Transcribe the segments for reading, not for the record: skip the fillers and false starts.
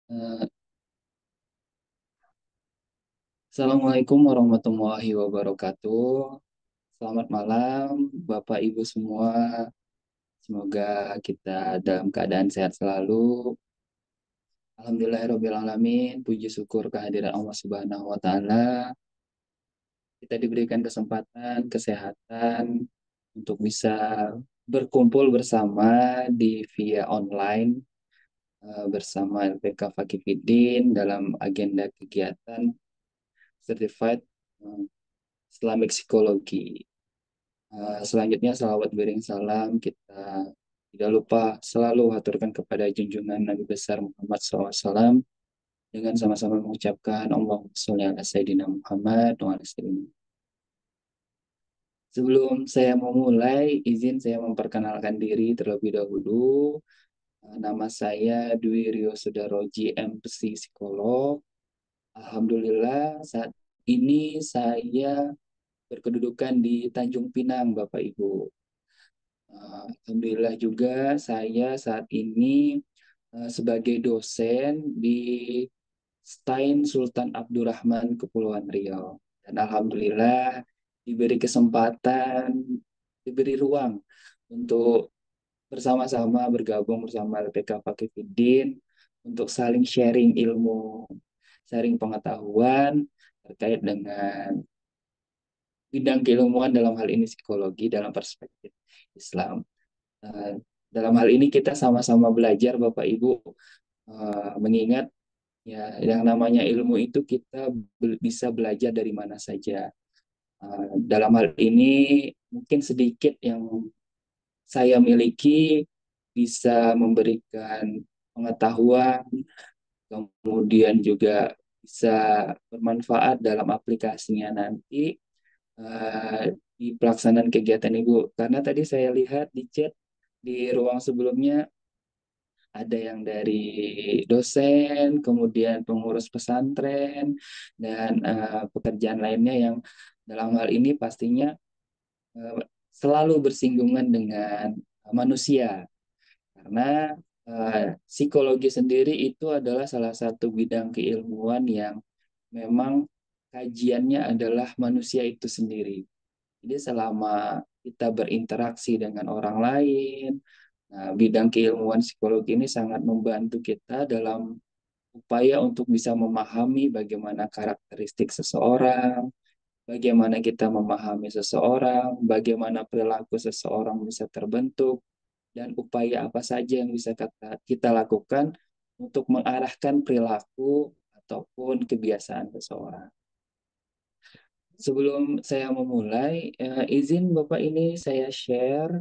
Eh, Assalamualaikum warahmatullahi wabarakatuh. Selamat malam, Bapak Ibu semua. Semoga kita dalam keadaan sehat selalu. Alhamdulillahirrabbilalamin. Puji syukur kehadiran Allah Subhanahu wa Ta'ala. Kita diberikan kesempatan, kesehatan untuk bisa berkumpul bersama di via online bersama LPK Fakifidin dalam agenda kegiatan Certified eh, Islamic Psychology. Selanjutnya salawat bering salam kita tidak lupa selalu haturkan kepada junjungan Nabi besar Muhammad SAW dengan sama-sama mengucapkan Allahumma sholli ala Sayyidina Muhammad wa ala Sayyidina. Sebelum saya memulai, izin saya memperkenalkan diri terlebih dahulu. Nama saya Dwi Rio Sudaroji, MPC Psikolog. Alhamdulillah saat ini saya berkedudukan di Tanjung Pinang, Bapak Ibu. Alhamdulillah juga saya saat ini sebagai dosen di Stein Sultan Abdurrahman Kepulauan Riau. Dan Alhamdulillah diberi kesempatan, diberi ruang untuk bersama-sama bergabung bersama LPK Fakifidin untuk saling sharing ilmu, sharing pengetahuan terkait dengan bidang keilmuan dalam hal ini psikologi dalam perspektif Islam. Eh, Dalam hal ini kita sama-sama belajar Bapak Ibu, mengingat ya yang namanya ilmu itu kita bisa belajar dari mana saja. Dalam hal ini mungkin sedikit yang saya miliki bisa memberikan pengetahuan, kemudian juga bisa bermanfaat dalam aplikasinya nanti eh, di pelaksanaan kegiatan Ibu. Karena tadi saya lihat di chat di ruang sebelumnya ada yang dari dosen, kemudian pengurus pesantren, dan pekerjaan lainnya yang dalam hal ini pastinya eh, selalu bersinggungan dengan manusia. Karena psikologi sendiri itu adalah salah satu bidang keilmuan yang memang kajiannya adalah manusia itu sendiri. Jadi selama kita berinteraksi dengan orang lain, nah, bidang keilmuan psikologi ini sangat membantu kita dalam upaya untuk bisa memahami bagaimana karakteristik seseorang, bagaimana kita memahami seseorang, bagaimana perilaku seseorang bisa terbentuk, dan upaya apa saja yang bisa kita lakukan untuk mengarahkan perilaku ataupun kebiasaan seseorang. Sebelum saya memulai, izin Bapak ini saya share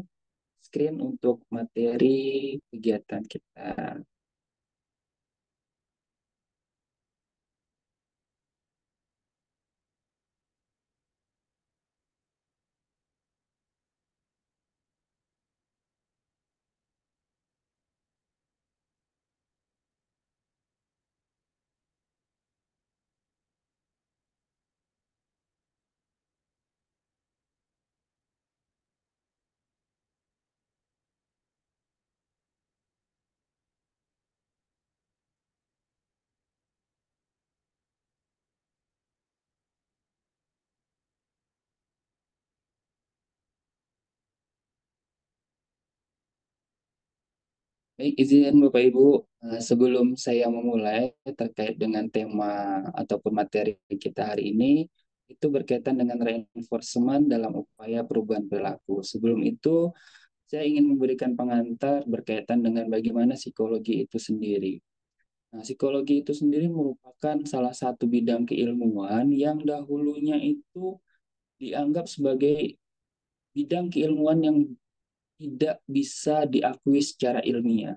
screen untuk materi kegiatan kita. Baik, izin Bapak Ibu, sebelum saya memulai terkait dengan tema ataupun materi kita hari ini, itu berkaitan dengan reinforcement dalam upaya perubahan perilaku. Sebelum itu, saya ingin memberikan pengantar berkaitan dengan bagaimana psikologi itu sendiri. Nah, psikologi itu sendiri merupakan salah satu bidang keilmuan yang dahulunya itu dianggap sebagai bidang keilmuan yang tidak bisa diakui secara ilmiah,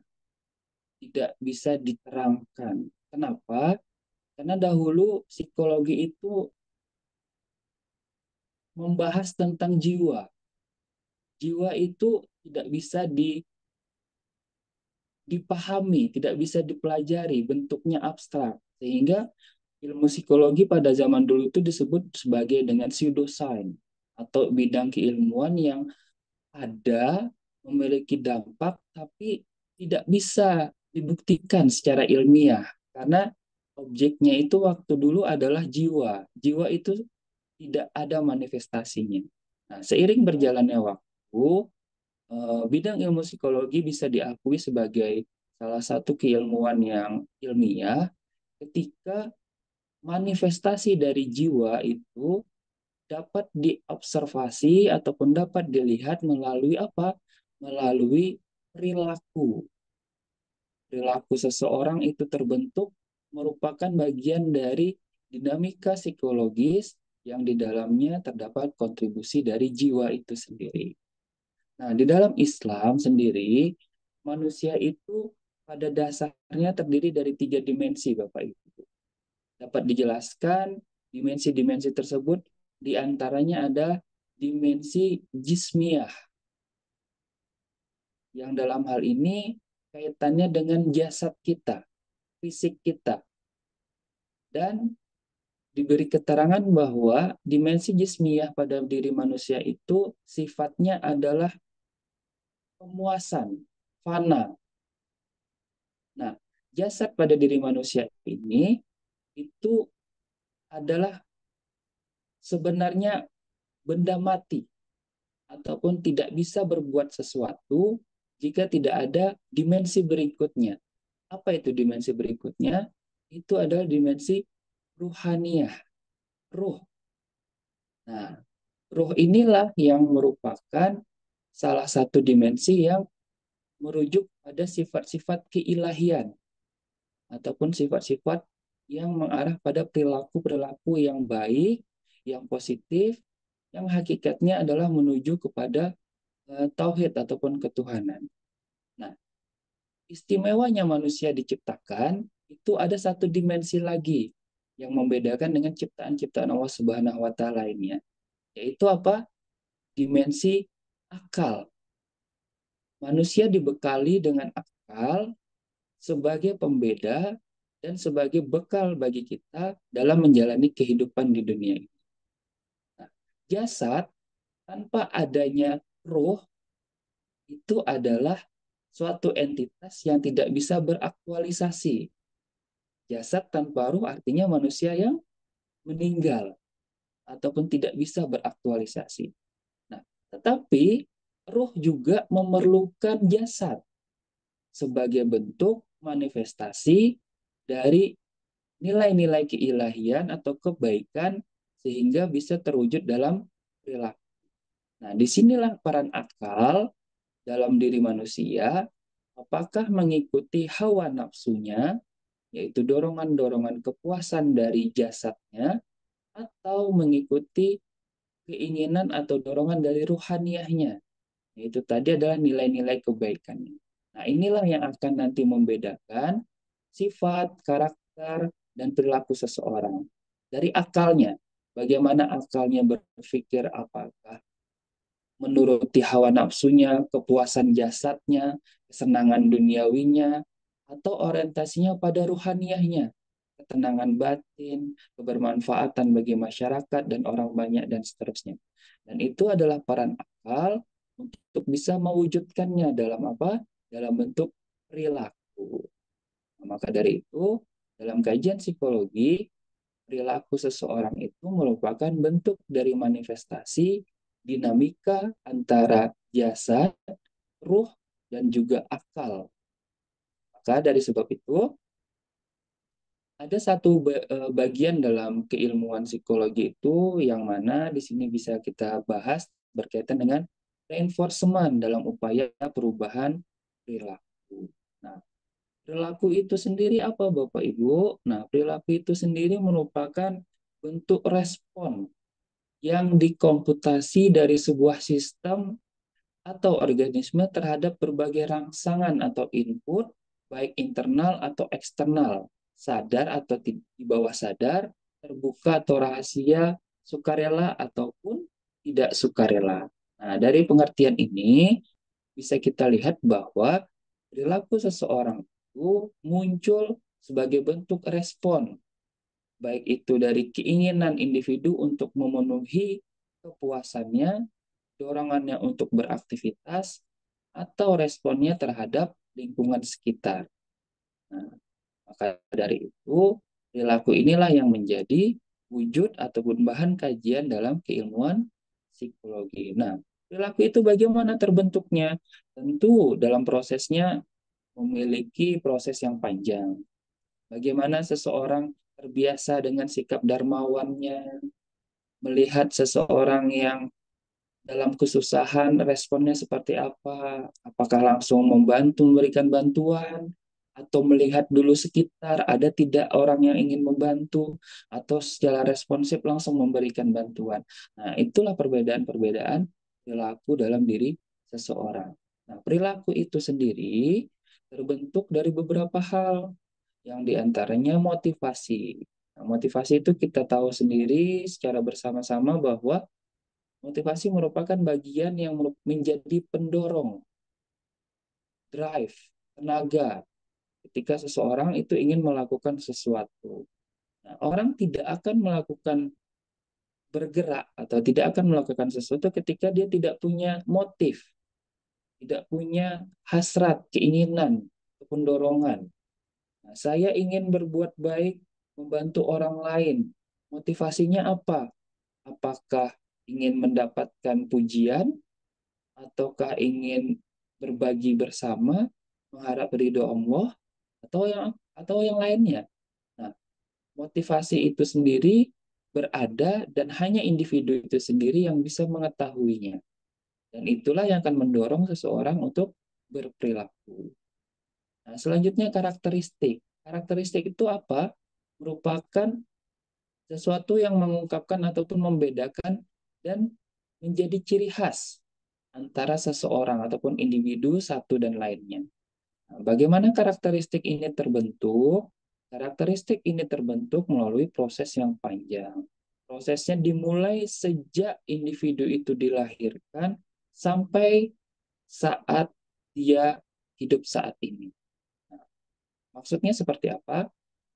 tidak bisa diterangkan. Kenapa? Karena dahulu psikologi itu membahas tentang jiwa. Jiwa itu tidak bisa dipahami, tidak bisa dipelajari, bentuknya abstrak. Sehingga ilmu psikologi pada zaman dulu itu disebut sebagai dengan pseudoscience atau bidang keilmuan yang ada, memiliki dampak, tapi tidak bisa dibuktikan secara ilmiah. Karena objeknya itu waktu dulu adalah jiwa. Jiwa itu tidak ada manifestasinya. Nah, seiring berjalannya waktu, bidang ilmu psikologi bisa diakui sebagai salah satu keilmuan yang ilmiah ketika manifestasi dari jiwa itu dapat diobservasi ataupun dapat dilihat melalui apa? Melalui perilaku. Perilaku seseorang itu terbentuk merupakan bagian dari dinamika psikologis yang di dalamnya terdapat kontribusi dari jiwa itu sendiri. Nah, di dalam Islam sendiri, manusia itu pada dasarnya terdiri dari tiga dimensi, Bapak Ibu. Dapat dijelaskan dimensi-dimensi tersebut, di antaranya ada dimensi jismiyah, yang dalam hal ini kaitannya dengan jasad kita, fisik kita. Dan diberi keterangan bahwa dimensi jismiyah pada diri manusia itu sifatnya adalah pemuasan, fana. Nah, jasad pada diri manusia ini itu adalah sebenarnya benda mati ataupun tidak bisa berbuat sesuatu jika tidak ada dimensi berikutnya. Apa itu dimensi berikutnya? Itu adalah dimensi ruhaniyah, ruh. Nah, ruh inilah yang merupakan salah satu dimensi yang merujuk pada sifat-sifat keilahian ataupun sifat-sifat yang mengarah pada perilaku-perilaku yang baik, yang positif, yang hakikatnya adalah menuju kepada tauhid ataupun ketuhanan. Nah, istimewanya manusia diciptakan itu ada satu dimensi lagi yang membedakan dengan ciptaan-ciptaan Allah Subhanahu wa taala lainnya, yaitu apa? Dimensi akal. Manusia dibekali dengan akal sebagai pembeda dan sebagai bekal bagi kita dalam menjalani kehidupan di dunia ini. Nah, jasad tanpa adanya roh itu adalah suatu entitas yang tidak bisa beraktualisasi. Jasad tanpa roh artinya manusia yang meninggal ataupun tidak bisa beraktualisasi. Nah, tetapi roh juga memerlukan jasad sebagai bentuk manifestasi dari nilai-nilai keilahian atau kebaikan sehingga bisa terwujud dalam perilaku. Nah, disinilah peran akal dalam diri manusia, apakah mengikuti hawa nafsunya, yaitu dorongan-dorongan kepuasan dari jasadnya, atau mengikuti keinginan atau dorongan dari ruhaniyahnya, yaitu tadi adalah nilai-nilai kebaikannya. Nah, inilah yang akan nanti membedakan sifat, karakter, dan perilaku seseorang. Dari akalnya, bagaimana akalnya berpikir, apakah menuruti hawa nafsunya, kepuasan jasadnya, kesenangan duniawinya, atau orientasinya pada ruhaniyahnya, ketenangan batin, kebermanfaatan bagi masyarakat dan orang banyak, dan seterusnya. Dan itu adalah peran akal untuk bisa mewujudkannya dalam apa? Dalam bentuk perilaku. Nah, maka dari itu, dalam kajian psikologi, perilaku seseorang itu merupakan bentuk dari manifestasi dinamika antara jasad, ruh, dan juga akal. Maka dari sebab itu, ada satu bagian dalam keilmuan psikologi itu yang mana di sini bisa kita bahas berkaitan dengan reinforcement dalam upaya perubahan perilaku. Nah, perilaku itu sendiri apa Bapak Ibu? Nah, perilaku itu sendiri merupakan bentuk respon yang dikomputasi dari sebuah sistem atau organisme terhadap berbagai rangsangan atau input, baik internal atau eksternal, sadar atau di bawah sadar, terbuka atau rahasia, sukarela ataupun tidak sukarela. Nah, dari pengertian ini bisa kita lihat bahwa perilaku seseorang itu muncul sebagai bentuk respon, baik itu dari keinginan individu untuk memenuhi kepuasannya, dorongannya untuk beraktivitas, atau responnya terhadap lingkungan sekitar. Nah, Maka dari itu, perilaku inilah yang menjadi wujud ataupun bahan kajian dalam keilmuan psikologi. Nah, perilaku itu bagaimana terbentuknya? Tentu dalam prosesnya memiliki proses yang panjang. Bagaimana seseorang terbiasa dengan sikap dermawannya, melihat seseorang yang dalam kesusahan responnya seperti apa? Apakah langsung membantu memberikan bantuan atau melihat dulu sekitar ada tidak orang yang ingin membantu atau secara responsif langsung memberikan bantuan. Nah, itulah perbedaan-perbedaan perilaku dalam diri seseorang. Nah, perilaku itu sendiri terbentuk dari beberapa hal yang diantaranya motivasi. Nah, motivasi itu kita tahu sendiri secara bersama-sama bahwa motivasi merupakan bagian yang menjadi pendorong, drive, tenaga ketika seseorang itu ingin melakukan sesuatu. Nah, orang tidak akan melakukan bergerak atau tidak akan melakukan sesuatu ketika dia tidak punya motif, tidak punya hasrat, keinginan, ataupun dorongan. Nah, saya ingin berbuat baik, membantu orang lain. Motivasinya apa? Apakah ingin mendapatkan pujian, ataukah ingin berbagi bersama, mengharap ridho Allah, atau yang lainnya. Nah, motivasi itu sendiri berada dan hanya individu itu sendiri yang bisa mengetahuinya. Dan itulah yang akan mendorong seseorang untuk berperilaku. Nah, selanjutnya karakteristik. Karakteristik itu apa? Merupakan sesuatu yang mengungkapkan ataupun membedakan dan menjadi ciri khas antara seseorang ataupun individu satu dan lainnya. Nah, bagaimana karakteristik ini terbentuk? Karakteristik ini terbentuk melalui proses yang panjang. Prosesnya dimulai sejak individu itu dilahirkan sampai saat dia hidup saat ini. Nah, maksudnya seperti apa?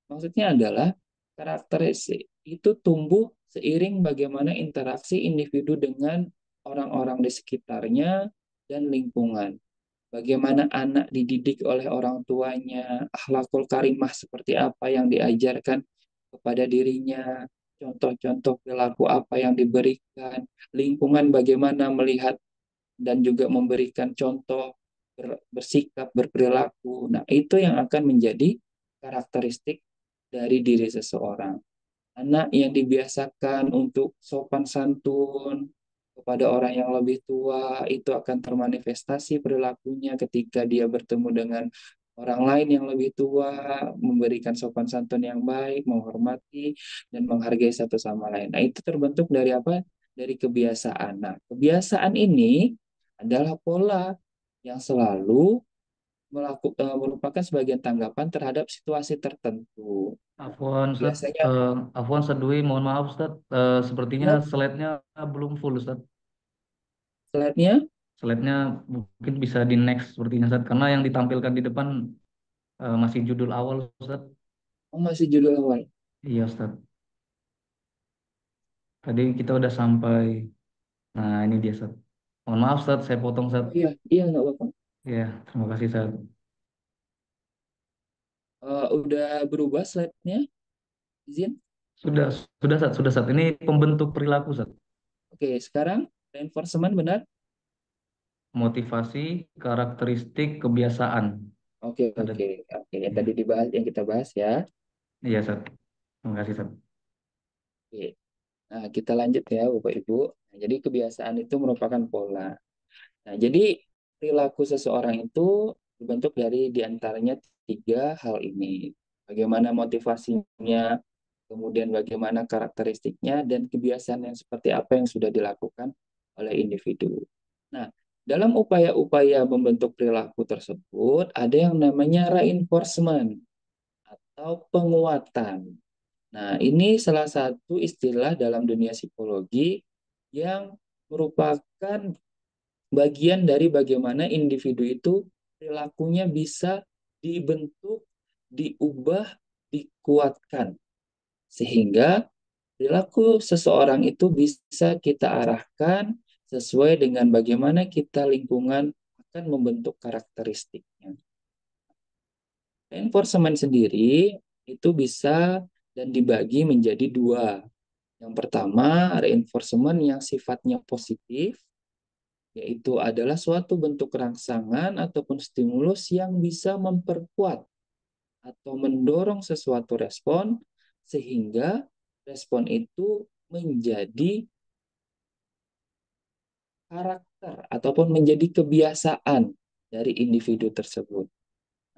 Maksudnya adalah karakteristik itu tumbuh seiring bagaimana interaksi individu dengan orang-orang di sekitarnya dan lingkungan. Bagaimana anak dididik oleh orang tuanya, akhlakul karimah seperti apa yang diajarkan kepada dirinya, contoh-contoh perilaku apa yang diberikan, lingkungan bagaimana melihat dan juga memberikan contoh bersikap, berperilaku. Nah, itu yang akan menjadi karakteristik dari diri seseorang. Anak yang dibiasakan untuk sopan santun kepada orang yang lebih tua, itu akan termanifestasi perilakunya ketika dia bertemu dengan orang lain yang lebih tua, memberikan sopan santun yang baik, menghormati, dan menghargai satu sama lain. Nah, itu terbentuk dari apa? Dari kebiasaan. Nah, kebiasaan ini adalah pola yang selalu merupakan sebagian tanggapan terhadap situasi tertentu. Nah, Afwan Ustaz, biasanya Afwan Ustaz Dwi, mohon maaf Ustaz, sepertinya ya, slide-nya belum full Ustaz. slide-nya. Slide-nya mungkin bisa di next sepertinya Ustaz, karena yang ditampilkan di depan masih judul awal Ustaz. Oh, masih judul awal. Iya Ustaz, tadi kita udah sampai, nah ini dia Ustaz. Mohon maaf Ustaz, saya potong Ustaz. Oh iya, iya nggak apa-apa. Iya, terima kasih Ustaz. Udah berubah slide-nya, izin. Sudah, sudah Ustaz. Ini pembentuk perilaku Ustaz. Oke, sekarang reinforcement benar. Motivasi, karakteristik, kebiasaan. Oke, Ada, oke, oke. Yang tadi ya. dibahas, yang kita bahas ya. Iya Ustaz. Terima kasih Ustaz. Oke. Nah, kita lanjut ya, Bapak Ibu. Nah, jadi kebiasaan itu merupakan pola. Nah, jadi perilaku seseorang itu dibentuk dari diantaranya tiga hal ini. Bagaimana motivasinya, kemudian bagaimana karakteristiknya, dan kebiasaan yang seperti apa yang sudah dilakukan oleh individu. Nah, dalam upaya-upaya membentuk perilaku tersebut, ada yang namanya reinforcement atau penguatan. Nah, ini salah satu istilah dalam dunia psikologi yang merupakan bagian dari bagaimana individu itu perilakunya bisa dibentuk, diubah, dikuatkan. Sehingga perilaku seseorang itu bisa kita arahkan sesuai dengan bagaimana kita lingkungan akan membentuk karakteristiknya. Reinforcement sendiri itu bisa dan dibagi menjadi dua. Yang pertama, reinforcement yang sifatnya positif, yaitu adalah suatu bentuk rangsangan ataupun stimulus yang bisa memperkuat atau mendorong sesuatu respon sehingga respon itu menjadi karakter ataupun menjadi kebiasaan dari individu tersebut.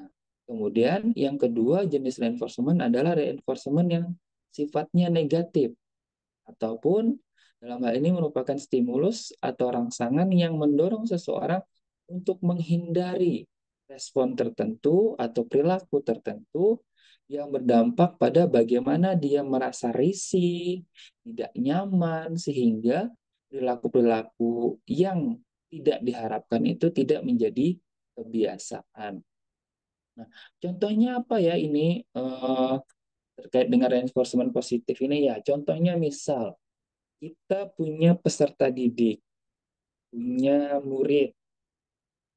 Nah, kemudian yang kedua jenis reinforcement adalah reinforcement yang sifatnya negatif ataupun dalam hal ini merupakan stimulus atau rangsangan yang mendorong seseorang untuk menghindari respon tertentu atau perilaku tertentu yang berdampak pada bagaimana dia merasa risih, tidak nyaman, sehingga perilaku-perilaku yang tidak diharapkan itu tidak menjadi kebiasaan. Nah, contohnya apa ya ini terkait dengan reinforcement positif ini ya? Contohnya misal kita punya peserta didik, punya murid.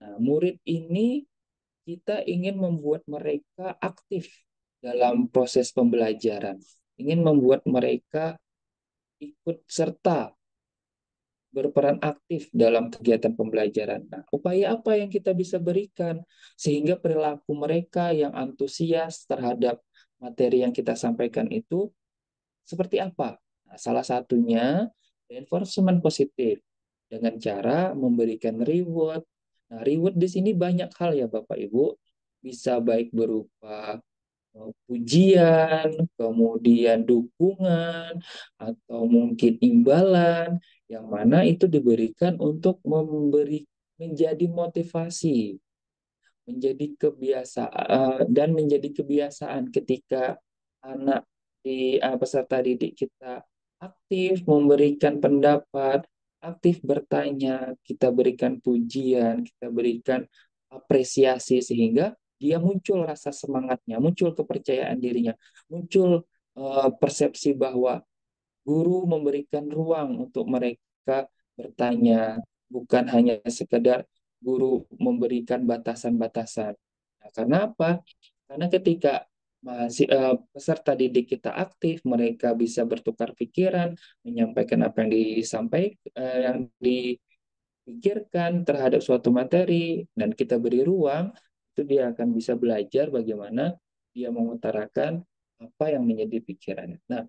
Nah, murid ini kita ingin membuat mereka aktif dalam proses pembelajaran, ingin membuat mereka ikut serta berperan aktif dalam kegiatan pembelajaran. Nah, upaya apa yang kita bisa berikan sehingga perilaku mereka yang antusias terhadap materi yang kita sampaikan itu seperti apa? Nah, salah satunya reinforcement positif dengan cara memberikan reward. Nah, reward di sini banyak hal ya Bapak Ibu. Bisa baik berupa pujian, kemudian dukungan, atau mungkin imbalan, yang mana itu diberikan untuk menjadi motivasi, menjadi kebiasaan dan menjadi kebiasaan ketika anak peserta didik kita aktif memberikan pendapat, aktif bertanya, kita berikan pujian, kita berikan apresiasi sehingga dia muncul rasa semangatnya, muncul kepercayaan dirinya, muncul persepsi bahwa guru memberikan ruang untuk mereka bertanya, bukan hanya sekedar guru memberikan batasan-batasan. Nah, karena apa? Karena ketika peserta didik kita aktif, mereka bisa bertukar pikiran, menyampaikan apa yang yang dipikirkan terhadap suatu materi, dan kita beri ruang, itu dia akan bisa belajar bagaimana dia mengutarakan apa yang menjadi pikirannya. Nah,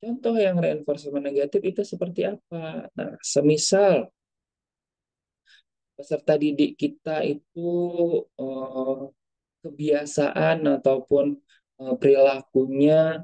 contoh yang reinforcement negatif itu seperti apa? Nah, semisal peserta didik kita itu eh, kebiasaan ataupun perilakunya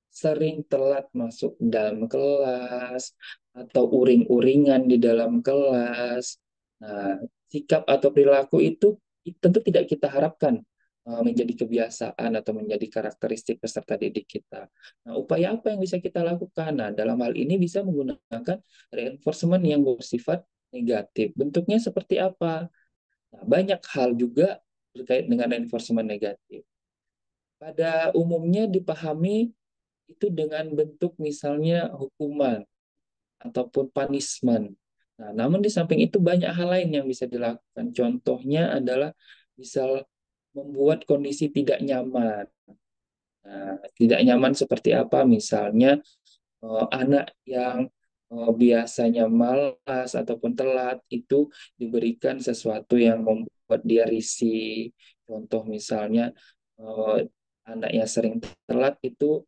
sering telat masuk dalam kelas atau uring-uringan di dalam kelas. Nah, sikap atau perilaku itu tentu tidak kita harapkan menjadi kebiasaan atau menjadi karakteristik peserta didik kita. Nah, upaya apa yang bisa kita lakukan? Nah, dalam hal ini bisa menggunakan reinforcement yang bersifat negatif. Bentuknya seperti apa? Nah, banyak hal juga terkait dengan reinforcement negatif. Pada umumnya dipahami itu dengan bentuk misalnya hukuman ataupun punishment. Nah, namun di samping itu banyak hal lain yang bisa dilakukan. Contohnya adalah misal membuat kondisi tidak nyaman. Nah, tidak nyaman seperti apa? Misalnya anak yang biasanya malas ataupun telat itu diberikan sesuatu yang membuat dia risih. Contoh misalnya eh, anak yang sering telat itu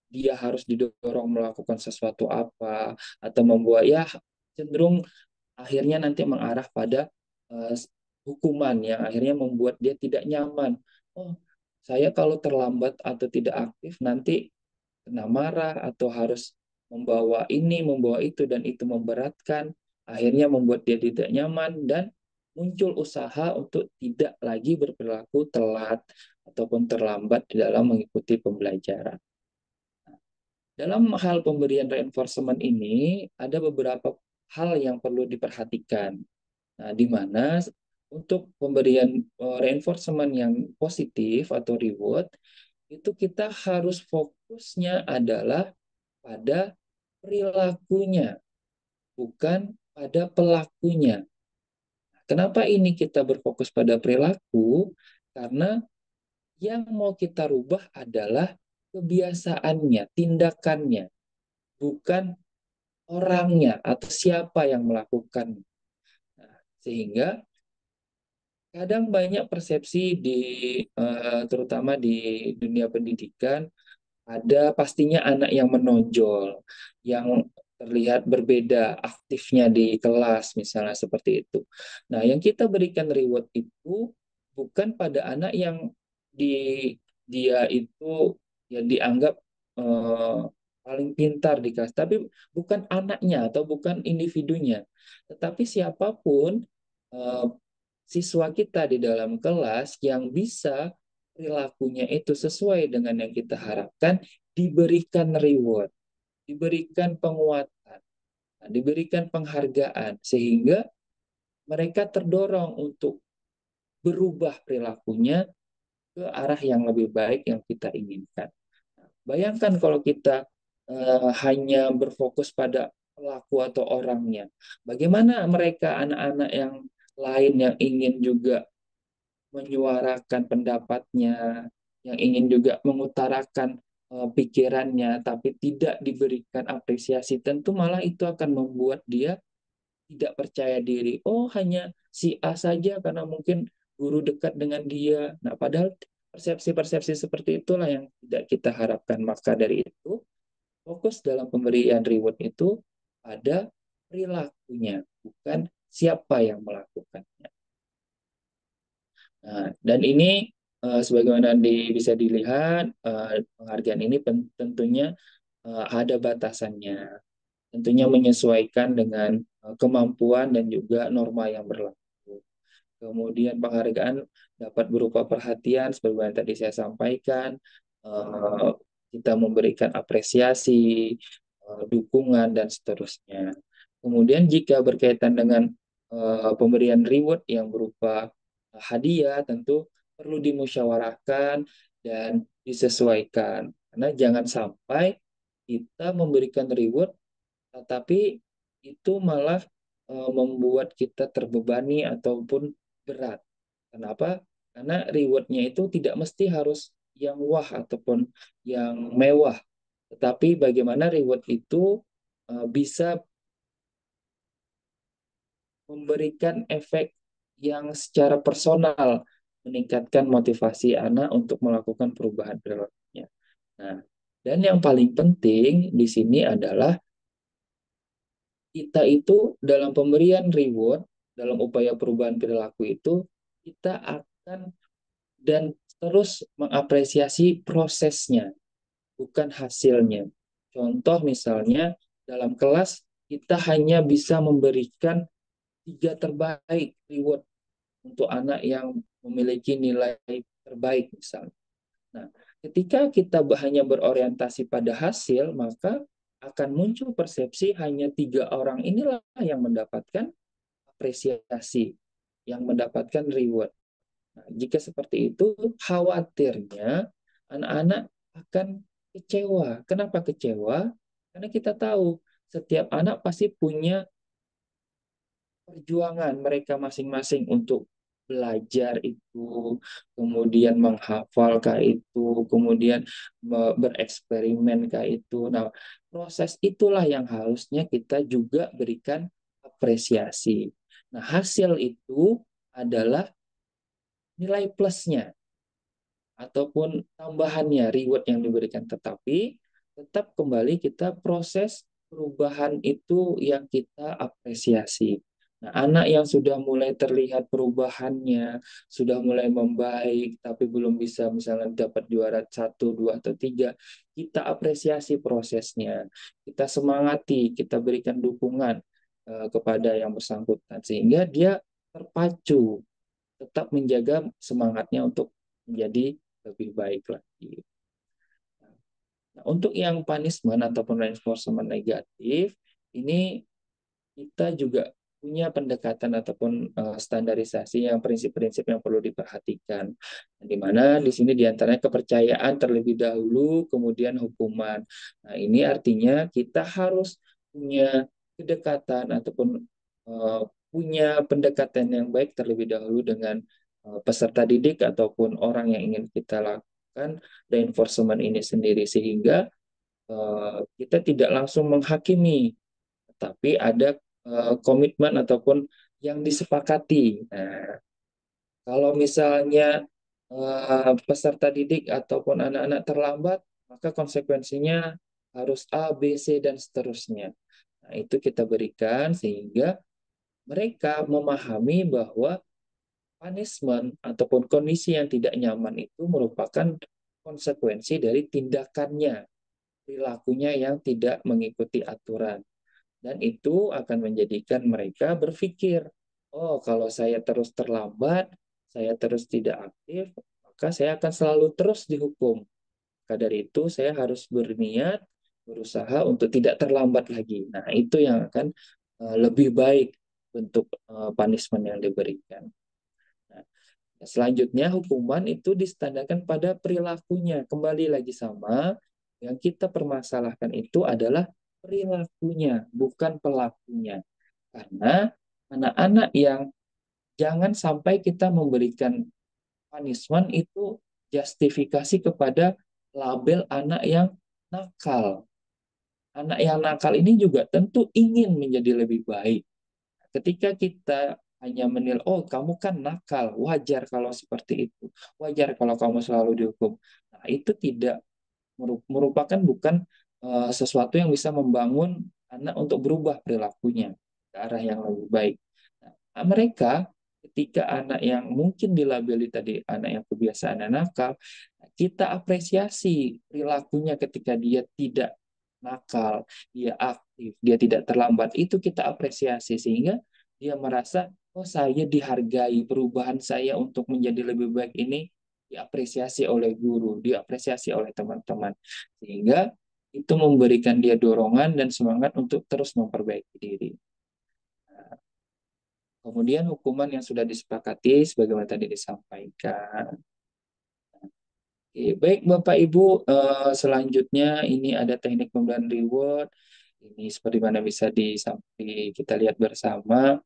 dia harus didorong melakukan sesuatu apa atau membuat ya cenderung akhirnya nanti mengarah pada eh, hukuman yang akhirnya membuat dia tidak nyaman. Oh, saya kalau terlambat atau tidak aktif nanti kena marah atau harus membawa ini, membawa itu dan itu memberatkan, akhirnya membuat dia tidak nyaman dan muncul usaha untuk tidak lagi berperilaku telat ataupun terlambat di dalam mengikuti pembelajaran. Dalam hal pemberian reinforcement ini, ada beberapa hal yang perlu diperhatikan. Nah, di mana untuk pemberian reinforcement yang positif atau reward, itu kita harus fokusnya adalah pada perilakunya, bukan pada pelakunya. Kenapa ini kita berfokus pada perilaku? Karena Yang mau kita rubah adalah kebiasaannya, tindakannya, bukan orangnya atau siapa yang melakukan. Nah, sehingga kadang banyak persepsi terutama di dunia pendidikan, ada pastinya anak yang menonjol, yang terlihat berbeda aktifnya di kelas, misalnya seperti itu. Nah, yang kita berikan reward itu bukan pada anak yang di dia itu yang dianggap eh, paling pintar di kelas, tapi bukan anaknya atau bukan individunya, tetapi siapapun eh, siswa kita di dalam kelas yang bisa perilakunya itu sesuai dengan yang kita harapkan, diberikan reward, diberikan penguatan, diberikan penghargaan, sehingga mereka terdorong untuk berubah perilakunya ke arah yang lebih baik yang kita inginkan. Bayangkan kalau kita hanya berfokus pada pelaku atau orangnya, bagaimana mereka anak-anak yang lain yang ingin juga menyuarakan pendapatnya, yang ingin juga mengutarakan pikirannya, tapi tidak diberikan apresiasi, tentu malah itu akan membuat dia tidak percaya diri. Oh, hanya si A saja karena mungkin guru dekat dengan dia. Nah, padahal persepsi-persepsi seperti itulah yang tidak kita harapkan. Maka dari itu, fokus dalam pemberian reward itu pada perilakunya, bukan siapa yang melakukannya. Nah, dan ini sebagaimana bisa dilihat, penghargaan ini tentunya ada batasannya, tentunya menyesuaikan dengan kemampuan dan juga norma yang berlaku. Kemudian penghargaan dapat berupa perhatian, seperti yang tadi saya sampaikan, eh, kita memberikan apresiasi, dukungan, dan seterusnya. Kemudian jika berkaitan dengan pemberian reward yang berupa hadiah, tentu perlu dimusyawarahkan dan disesuaikan. Karena jangan sampai kita memberikan reward, tetapi itu malah membuat kita terbebani ataupun berat. Kenapa? Karena rewardnya itu tidak mesti harus yang wah ataupun yang mewah, tetapi bagaimana reward itu bisa memberikan efek yang secara personal meningkatkan motivasi anak untuk melakukan perubahan perilakunya. Nah, dan yang paling penting di sini adalah kita itu dalam pemberian reward, dalam upaya perubahan perilaku itu, kita akan dan terus mengapresiasi prosesnya, bukan hasilnya. Contoh misalnya, dalam kelas kita hanya bisa memberikan 3 terbaik reward untuk anak yang memiliki nilai terbaik misalnya. Nah, ketika kita hanya berorientasi pada hasil, maka akan muncul persepsi hanya 3 orang inilah yang mendapatkan apresiasi, yang mendapatkan reward. Nah, jika seperti itu, khawatirnya anak-anak akan kecewa. Kenapa kecewa? Karena kita tahu setiap anak pasti punya perjuangan mereka masing-masing untuk belajar itu, kemudian menghafal kah itu, kemudian bereksperimen kah itu. Nah, proses itulah yang harusnya kita juga berikan apresiasi. Nah, hasil itu adalah nilai plusnya ataupun tambahannya, reward yang diberikan. Tetapi tetap kembali kita proses perubahan itu yang kita apresiasi. Nah, anak yang sudah mulai terlihat perubahannya, sudah mulai membaik, tapi belum bisa misalnya dapat juara 1, 2, atau 3, kita apresiasi prosesnya, kita semangati, kita berikan dukungan kepada yang bersangkutan, sehingga dia terpacu, tetap menjaga semangatnya untuk menjadi lebih baik lagi. Nah, untuk yang punishment ataupun reinforcement negatif, ini kita juga punya pendekatan ataupun standarisasi yang prinsip-prinsip yang perlu diperhatikan. Di mana di sini diantaranya kepercayaan terlebih dahulu, kemudian hukuman. Nah, ini artinya kita harus punya kedekatan ataupun punya pendekatan yang baik terlebih dahulu dengan peserta didik ataupun orang yang ingin kita lakukan reinforcement ini sendiri, sehingga kita tidak langsung menghakimi, tapi ada komitmen ataupun yang disepakati. Nah, kalau misalnya peserta didik ataupun anak-anak terlambat, maka konsekuensinya harus A, B, C, dan seterusnya. Nah, itu kita berikan sehingga mereka memahami bahwa punishment ataupun kondisi yang tidak nyaman itu merupakan konsekuensi dari tindakannya, perilakunya yang tidak mengikuti aturan. Dan itu akan menjadikan mereka berpikir, oh kalau saya terus terlambat, saya terus tidak aktif, maka saya akan selalu terus dihukum. Maka dari itu saya harus berniat, berusaha untuk tidak terlambat lagi. Nah itu yang akan lebih baik bentuk punishment yang diberikan. Nah, selanjutnya hukuman itu distandarkan pada perilakunya. Kembali lagi sama, yang kita permasalahkan itu adalah perilakunya, bukan pelakunya. Karena anak-anak yang jangan sampai kita memberikan punishment itu justifikasi kepada label anak yang nakal. Anak yang nakal ini juga tentu ingin menjadi lebih baik. Ketika kita hanya menilai, oh kamu kan nakal, wajar kalau seperti itu, wajar kalau kamu selalu dihukum. Nah, itu tidak merupakan bukan sesuatu yang bisa membangun anak untuk berubah perilakunya ke arah yang lebih baik. Nah, mereka ketika anak yang mungkin dilabeli tadi anak yang kebiasaan nakal, kita apresiasi perilakunya ketika dia tidak nakal, dia aktif, dia tidak terlambat, itu kita apresiasi sehingga dia merasa, oh saya dihargai, perubahan saya untuk menjadi lebih baik ini diapresiasi oleh guru, diapresiasi oleh teman-teman. Sehingga itu memberikan dia dorongan dan semangat untuk terus memperbaiki diri. Nah, kemudian hukuman yang sudah disepakati sebagaimana tadi disampaikan. Oke, baik Bapak Ibu, selanjutnya ini ada teknik pemberian reward. Ini seperti mana bisa kita lihat bersama.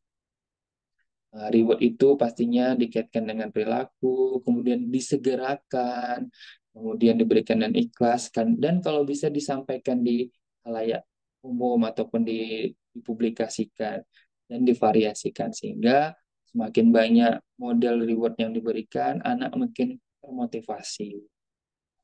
Reward itu pastinya dikaitkan dengan perilaku, kemudian disegerakan, kemudian diberikan dan ikhlaskan, dan kalau bisa disampaikan di halayak umum ataupun dipublikasikan dan divariasikan sehingga semakin banyak model reward yang diberikan, anak makin termotivasi.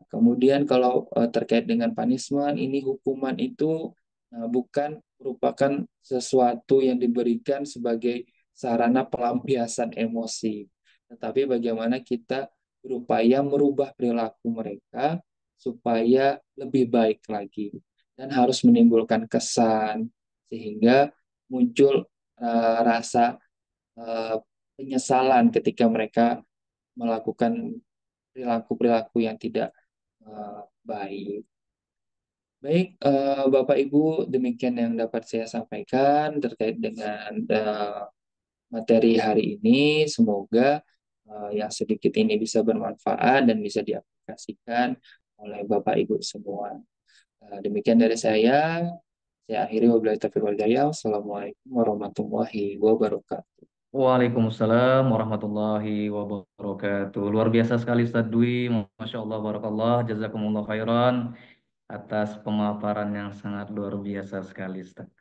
Kemudian kalau terkait dengan punishment, ini hukuman itu bukan merupakan sesuatu yang diberikan sebagai sarana pelampiasan emosi, tetapi bagaimana kita berupaya merubah perilaku mereka supaya lebih baik lagi dan harus menimbulkan kesan sehingga muncul rasa uh, penyesalan ketika mereka melakukan perilaku-perilaku yang tidak baik. Baik, Bapak Ibu, demikian yang dapat saya sampaikan terkait dengan materi hari ini. Semoga yang sedikit ini bisa bermanfaat dan bisa diaplikasikan oleh Bapak Ibu semua. Demikian dari saya. Saya akhiri wabillahi taufiq wal hidayah. Wassalamualaikum warahmatullahi wabarakatuh. Waalaikumsalam warahmatullahi wabarakatuh. Luar biasa sekali Ustadz Dwi. Masya Allah, barakallah, jazakumullah khairan atas pemaparan yang sangat luar biasa sekali Ustadz.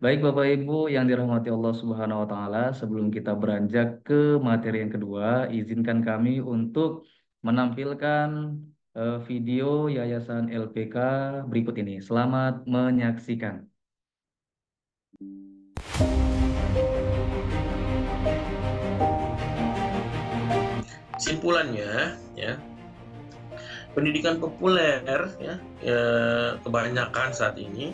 Baik Bapak Ibu yang dirahmati Allah Subhanahu wa taala, sebelum kita beranjak ke materi yang kedua, izinkan kami untuk menampilkan video Yayasan LPK berikut ini. Selamat menyaksikan. Simpulannya, ya, pendidikan populer kebanyakan saat ini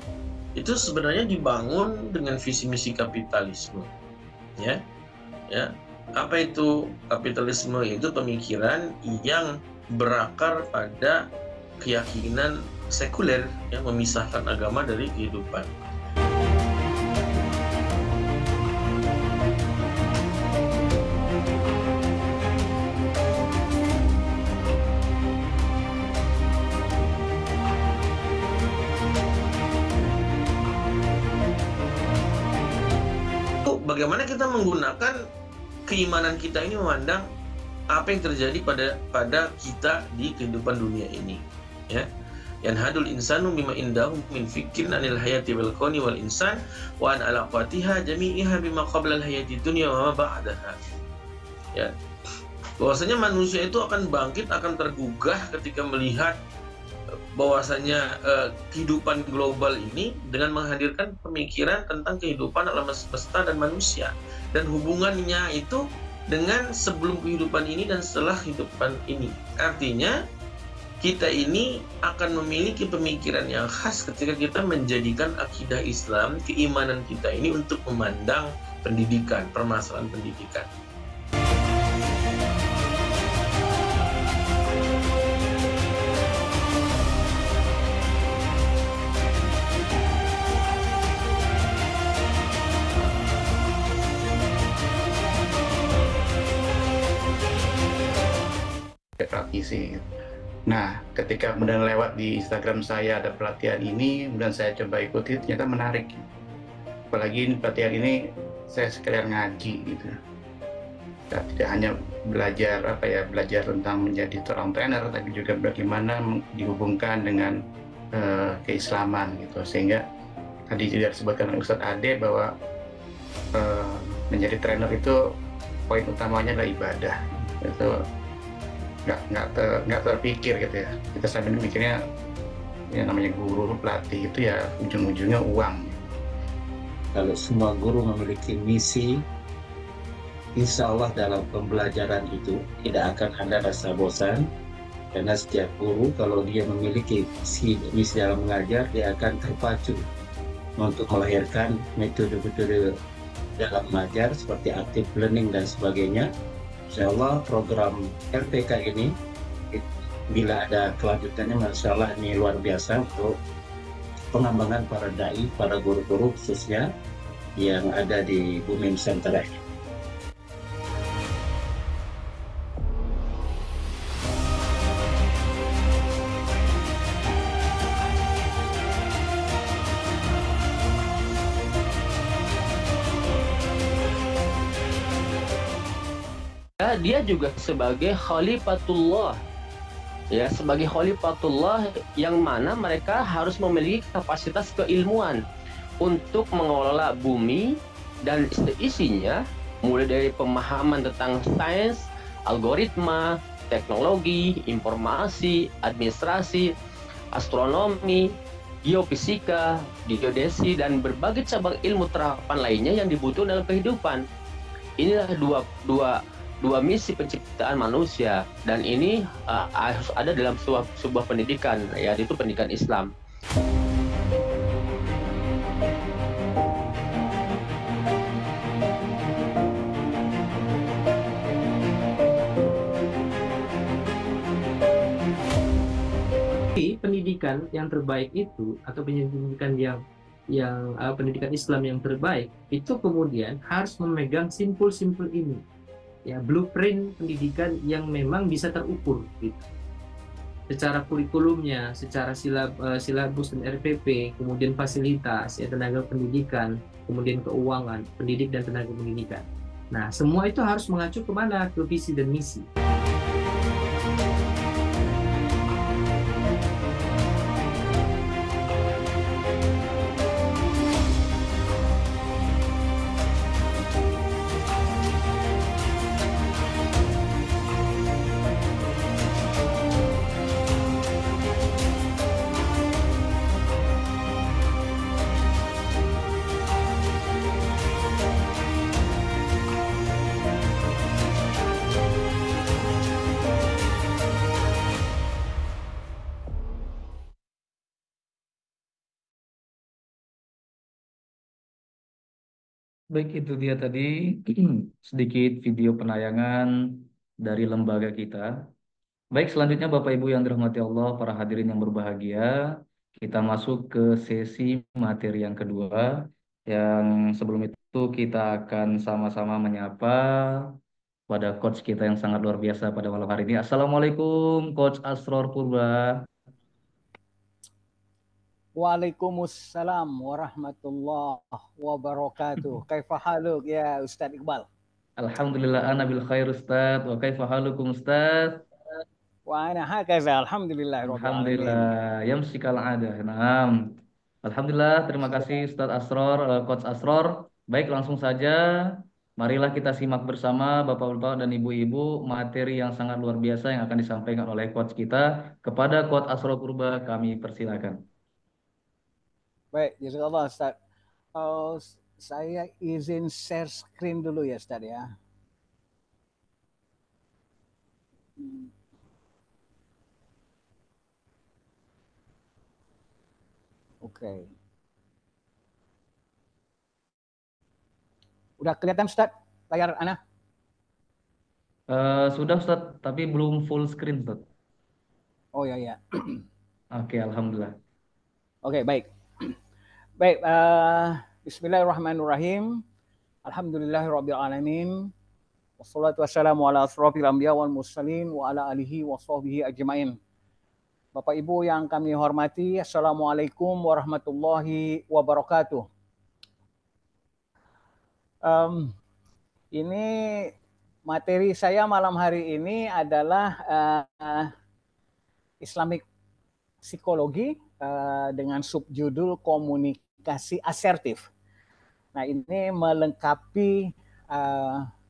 itu sebenarnya dibangun dengan visi misi kapitalisme, ya. Apa itu kapitalisme? Itu pemikiran yang berakar pada keyakinan sekuler yang memisahkan agama dari kehidupan. Bagaimana kita menggunakan keimanan kita ini memandang apa yang terjadi pada kita di kehidupan dunia ini, ya. Yanhadul insanu bima indahu min fikrin anil hayati wal kauni wal insan wa an alaqatiha jami'iha bima qabla al hayati dunya wa ma ba'daha. Ya. Bahwasanya manusia itu akan bangkit, akan tergugah ketika melihat bahwasanya kehidupan global ini dengan menghadirkan pemikiran tentang kehidupan alam semesta dan manusia, dan hubungannya itu dengan sebelum kehidupan ini dan setelah kehidupan ini. Artinya kita ini akan memiliki pemikiran yang khas ketika kita menjadikan akidah Islam, keimanan kita ini untuk memandang pendidikan, permasalahan pendidikan. praktisi. Nah, ketika kemudian lewat di Instagram saya ada pelatihan ini, kemudian saya coba ikuti, ternyata menarik. Apalagi pelatihan ini saya sekalian ngaji gitu. Ya, tidak hanya belajar tentang menjadi seorang trainer, tapi juga bagaimana dihubungkan dengan keislaman gitu. Sehingga tadi juga disebutkan oleh Ustadz Ade bahwa menjadi trainer itu poin utamanya adalah ibadah. Itu nggak terpikir gitu ya. Kita sampai ini mikirnya ya namanya guru pelatih itu ya ujung-ujungnya uang. Kalau semua guru memiliki misi, insya Allah dalam pembelajaran itu tidak akan ada rasa bosan, karena setiap guru kalau dia memiliki misi dalam mengajar, dia akan terpacu untuk melahirkan metode-metode dalam mengajar seperti active learning dan sebagainya. Insya Allah program RPK ini bila ada kelanjutannya, Masya Allah ini luar biasa untuk pengembangan para dai, para guru-guru khususnya yang ada di bumi Nusantara ini. Dia juga sebagai khalifatullah, ya, sebagai khalifatullah yang mana mereka harus memiliki kapasitas keilmuan untuk mengelola bumi dan isinya, mulai dari pemahaman tentang sains, algoritma, teknologi, informasi, administrasi, astronomi, geofisika, geodesi, dan berbagai cabang ilmu terapan lainnya yang dibutuhkan dalam kehidupan. Inilah dua misi penciptaan manusia, dan ini harus ada dalam sebuah pendidikan, yaitu pendidikan Islam. Pendidikan yang terbaik itu, atau pendidikan pendidikan Islam yang terbaik itu kemudian harus memegang simpul-simpul ini, ya, blueprint pendidikan yang memang bisa terukur gitu, secara kurikulumnya, secara silabus dan RPP, kemudian fasilitas, ya, tenaga pendidikan, kemudian keuangan, pendidik dan tenaga pendidikan. Nah, semua itu harus mengacu kemana? Ke visi dan misi. Baik, itu dia tadi sedikit video penayangan dari lembaga kita. Baik, selanjutnya Bapak Ibu yang dirahmati Allah, para hadirin yang berbahagia, kita masuk ke sesi materi yang kedua. Yang sebelum itu kita akan sama-sama menyapa pada coach kita yang sangat luar biasa pada malam hari ini. Assalamualaikum, Coach Asror Purba. Waalaikumsalam warahmatullahi wabarakatuh. Kaifa haluk ya Ustaz Iqbal? Alhamdulillah ana bil khair Ustaz. Wa kaifa halukum Ustaz? وأنا هكذا الحمد لله رب Alhamdulillah, العالمين. yamsikal adah. Naam. Alhamdulillah, terima kasih Ustadz Asror, Coach Asror. Baik, langsung saja. Marilah kita simak bersama Bapak-Bapak dan Ibu-Ibu materi yang sangat luar biasa yang akan disampaikan oleh Coach kita. Kepada Coach Asror Purba, kami persilakan. Baik, jazakallah Ustaz. Saya izin share screen dulu ya Ustaz ya. Oke. Udah kelihatan Ustaz layar Ana? Sudah Ustadz, tapi belum full screen Ustadz. Oh ya ya. Oke, Alhamdulillah. Oke, baik. Baik, bismillahirrahmanirrahim. Alhamdulillahirabbil alamin. Wassalatu wassalamu ala asrofil anbiya wal mursalin wa ala alihi wa sahbihi ajmain. Bapak Ibu yang kami hormati, Assalamualaikum warahmatullahi wabarakatuh. Ini materi saya malam hari ini adalah Islamic Psikologi dengan subjudul komunikasi asertif. Nah, ini melengkapi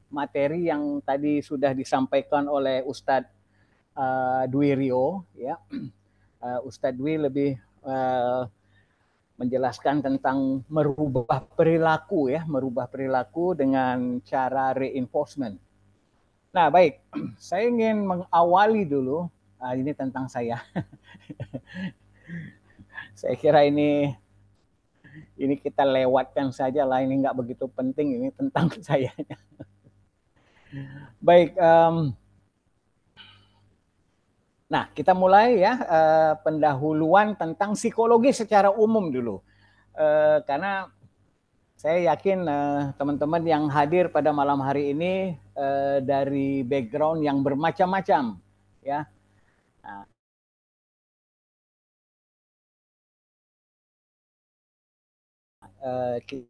materi yang tadi sudah disampaikan oleh Ustadz Dwi Rio, ya. Ustadz Dwi lebih menjelaskan tentang merubah perilaku, ya, merubah perilaku dengan cara reinforcement. Nah, baik, saya ingin mengawali dulu. Ini tentang saya. Saya kira ini kita lewatkan saja lah, ini nggak begitu penting, ini tentang saya. Baik, nah kita mulai ya pendahuluan tentang psikologi secara umum dulu, karena saya yakin teman-teman yang hadir pada malam hari ini dari background yang bermacam-macam, ya. Nah, kita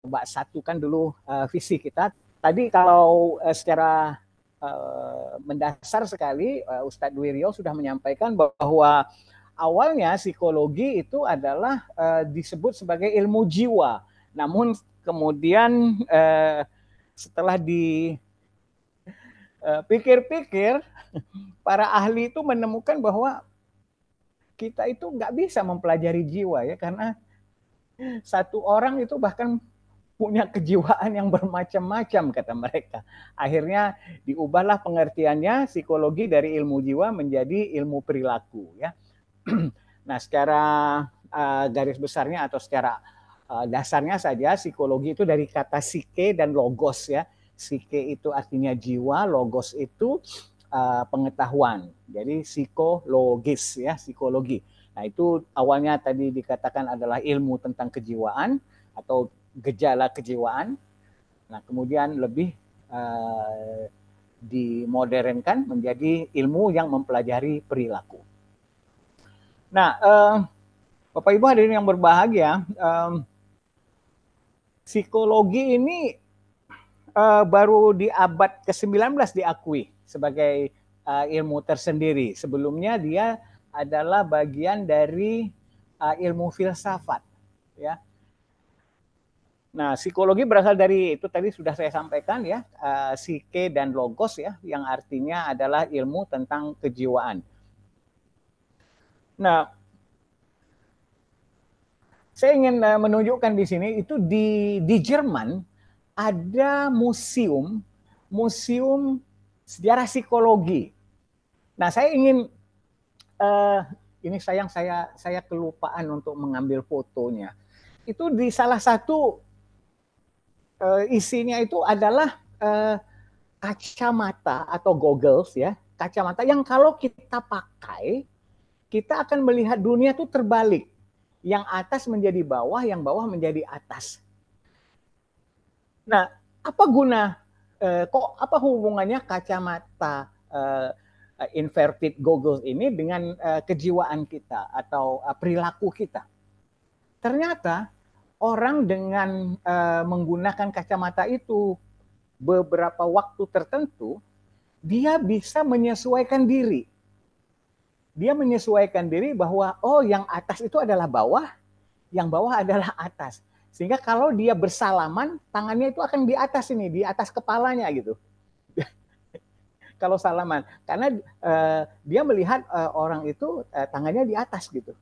coba satukan dulu visi kita. Tadi kalau secara mendasar sekali Ustadz Dwi Rio sudah menyampaikan bahwa awalnya psikologi itu adalah disebut sebagai ilmu jiwa. Namun kemudian setelah dipikir-pikir, para ahli itu menemukan bahwa kita itu nggak bisa mempelajari jiwa, ya, karena satu orang itu bahkan punya kejiwaan yang bermacam-macam, kata mereka. Akhirnya diubahlah pengertiannya psikologi dari ilmu jiwa menjadi ilmu perilaku, ya. Nah, secara garis besarnya atau secara dasarnya saja psikologi itu dari kata psike dan logos, ya. Psike itu artinya jiwa, logos itu pengetahuan. Jadi psikologis, ya, psikologi. Nah, itu awalnya tadi dikatakan adalah ilmu tentang kejiwaan atau gejala kejiwaan. Nah, kemudian lebih dimodernkan menjadi ilmu yang mempelajari perilaku. Nah, Bapak Ibu hadirin yang berbahagia, psikologi ini baru di abad ke-19 diakui sebagai ilmu tersendiri. Sebelumnya dia adalah bagian dari ilmu filsafat, ya. Nah, psikologi berasal dari itu tadi sudah saya sampaikan, ya, psike dan logos, ya, yang artinya adalah ilmu tentang kejiwaan. Nah, saya ingin menunjukkan di sini itu di Jerman ada museum sejarah psikologi. Nah, saya ingin ini sayang saya kelupaan untuk mengambil fotonya. Itu di salah satu isinya itu adalah kacamata atau goggles, ya, kacamata yang kalau kita pakai kita akan melihat dunia itu terbalik. Yang atas menjadi bawah, yang bawah menjadi atas. Nah, apa guna apa hubungannya kacamata inverted goggles ini dengan kejiwaan kita atau perilaku kita? Ternyata orang dengan menggunakan kacamata itu beberapa waktu tertentu dia bisa menyesuaikan diri. Dia menyesuaikan diri bahwa oh yang atas itu adalah bawah, yang bawah adalah atas. Sehingga kalau dia bersalaman, tangannya itu akan di atas ini, di atas kepalanya gitu. Kalau salaman, karena dia melihat orang itu tangannya di atas gitu.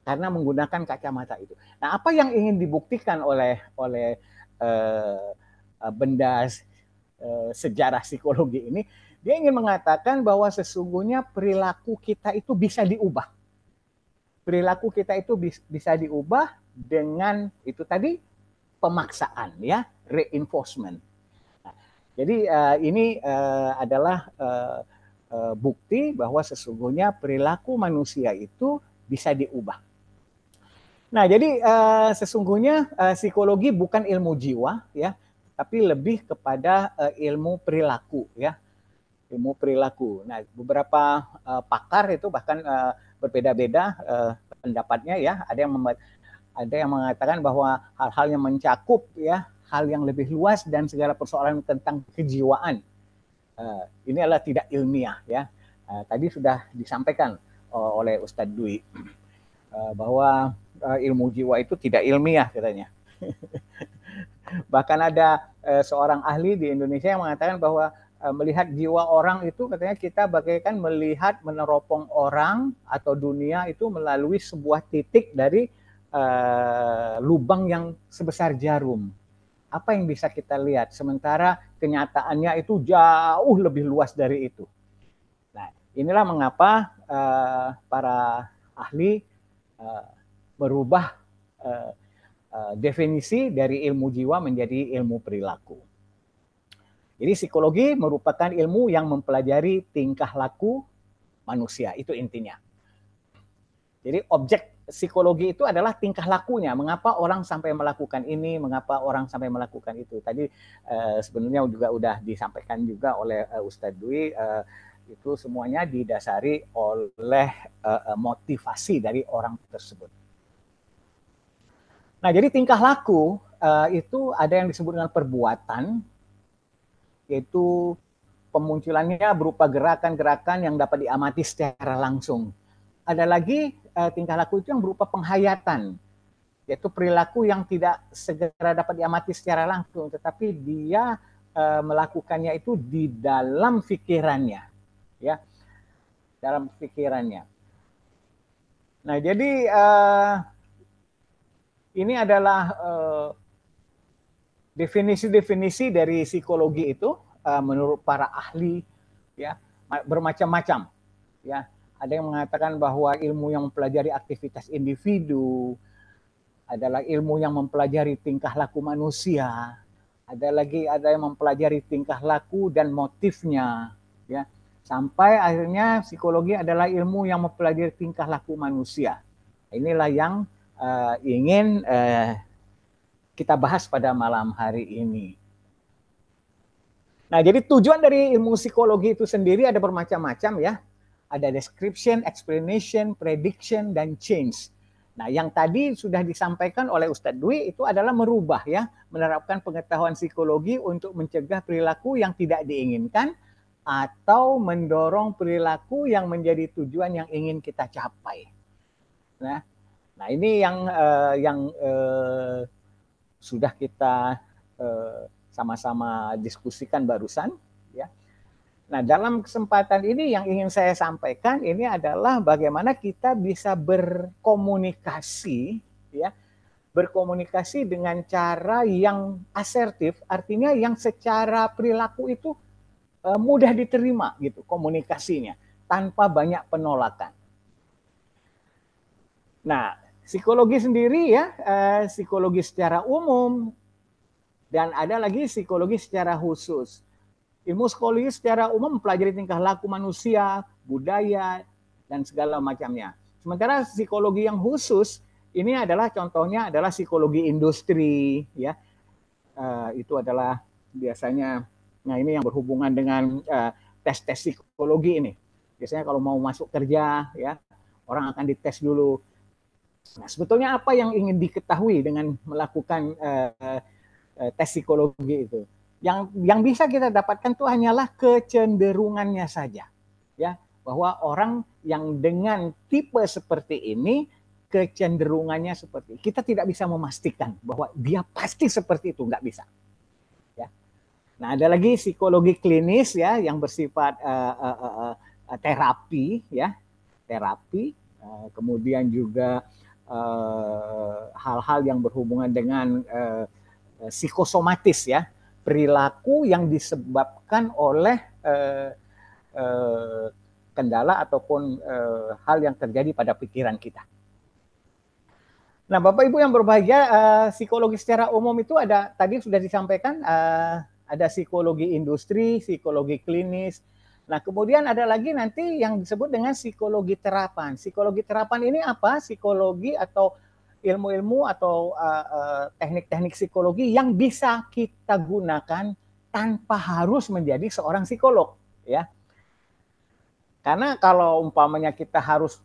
Karena menggunakan kacamata itu. Nah, apa yang ingin dibuktikan oleh benda sejarah psikologi ini, dia ingin mengatakan bahwa sesungguhnya perilaku kita itu bisa diubah. Perilaku kita itu bisa diubah dengan itu tadi pemaksaan, ya, reinforcement. Nah, jadi ini adalah bukti bahwa sesungguhnya perilaku manusia itu bisa diubah. Nah, jadi sesungguhnya psikologi bukan ilmu jiwa, ya, tapi lebih kepada ilmu perilaku, ya, ilmu perilaku. Nah, beberapa pakar itu bahkan berbeda-beda pendapatnya, ya. Ada yang mengatakan bahwa hal-hal yang mencakup, ya, hal yang lebih luas dan segala persoalan tentang kejiwaan ini adalah tidak ilmiah, ya. Tadi sudah disampaikan oleh Ustadz Dwi bahwa ilmu jiwa itu tidak ilmiah katanya. Bahkan ada seorang ahli di Indonesia yang mengatakan bahwa melihat jiwa orang itu katanya kita bagaikan melihat meneropong orang atau dunia itu melalui sebuah titik dari lubang yang sebesar jarum. Apa yang bisa kita lihat? Sementara kenyataannya itu jauh lebih luas dari itu. Nah, inilah mengapa para ahli merubah definisi dari ilmu jiwa menjadi ilmu perilaku. Jadi psikologi merupakan ilmu yang mempelajari tingkah laku manusia, itu intinya. Jadi objek psikologi itu adalah tingkah lakunya, mengapa orang sampai melakukan ini, mengapa orang sampai melakukan itu. Tadi sebenarnya juga udah disampaikan juga oleh Ustadz Dwi, itu semuanya didasari oleh motivasi dari orang tersebut. Nah, jadi tingkah laku itu ada yang disebut dengan perbuatan, yaitu pemunculannya berupa gerakan-gerakan yang dapat diamati secara langsung. Ada lagi tingkah laku itu yang berupa penghayatan, yaitu perilaku yang tidak segera dapat diamati secara langsung, tetapi dia melakukannya itu di dalam pikirannya, ya, dalam pikirannya. Nah, jadi ini adalah definisi-definisi dari psikologi itu menurut para ahli, ya, bermacam-macam, ya. Ada yang mengatakan bahwa ilmu yang mempelajari aktivitas individu adalah ilmu yang mempelajari tingkah laku manusia. Ada yang mempelajari tingkah laku dan motifnya, ya. Sampai akhirnya psikologi adalah ilmu yang mempelajari tingkah laku manusia. Inilah yang ingin kita bahas pada malam hari ini. Nah, jadi tujuan dari ilmu psikologi itu sendiri ada bermacam-macam, ya. Ada description, explanation, prediction, dan change. Nah, yang tadi sudah disampaikan oleh Ustadz Dwi itu adalah merubah, ya, menerapkan pengetahuan psikologi untuk mencegah perilaku yang tidak diinginkan atau mendorong perilaku yang menjadi tujuan yang ingin kita capai. Nah ini yang sudah kita sama-sama diskusikan barusan, ya. Nah, dalam kesempatan ini yang ingin saya sampaikan ini adalah bagaimana kita bisa berkomunikasi, ya, berkomunikasi dengan cara yang asertif, artinya yang secara perilaku itu mudah diterima gitu komunikasinya, tanpa banyak penolakan. Nah, psikologi sendiri, ya, psikologi secara umum dan ada lagi psikologi secara khusus. Ilmu psikologi secara umum mempelajari tingkah laku manusia, budaya, dan segala macamnya. Sementara psikologi yang khusus ini adalah contohnya adalah psikologi industri, ya. Itu adalah biasanya, nah ini yang berhubungan dengan tes-tes psikologi ini. Biasanya kalau mau masuk kerja, ya, orang akan dites dulu. Nah, sebetulnya apa yang ingin diketahui dengan melakukan tes psikologi itu? Yang bisa kita dapatkan itu hanyalah kecenderungannya saja, ya, bahwa orang yang dengan tipe seperti ini kecenderungannya seperti kita tidak bisa memastikan bahwa dia pasti seperti itu, nggak bisa. Ya. Nah, ada lagi psikologi klinis ya yang bersifat terapi, ya, terapi. Kemudian juga hal-hal yang berhubungan dengan psikosomatis, ya, perilaku yang disebabkan oleh kendala ataupun hal yang terjadi pada pikiran kita. Nah, Bapak Ibu yang berbahagia, psikologi secara umum itu ada, tadi sudah disampaikan, ada psikologi industri, psikologi klinis. Nah, kemudian ada lagi nanti yang disebut dengan psikologi terapan. Psikologi terapan ini apa? Psikologi atau ilmu-ilmu atau teknik-teknik psikologi yang bisa kita gunakan tanpa harus menjadi seorang psikolog, ya. Karena kalau umpamanya kita harus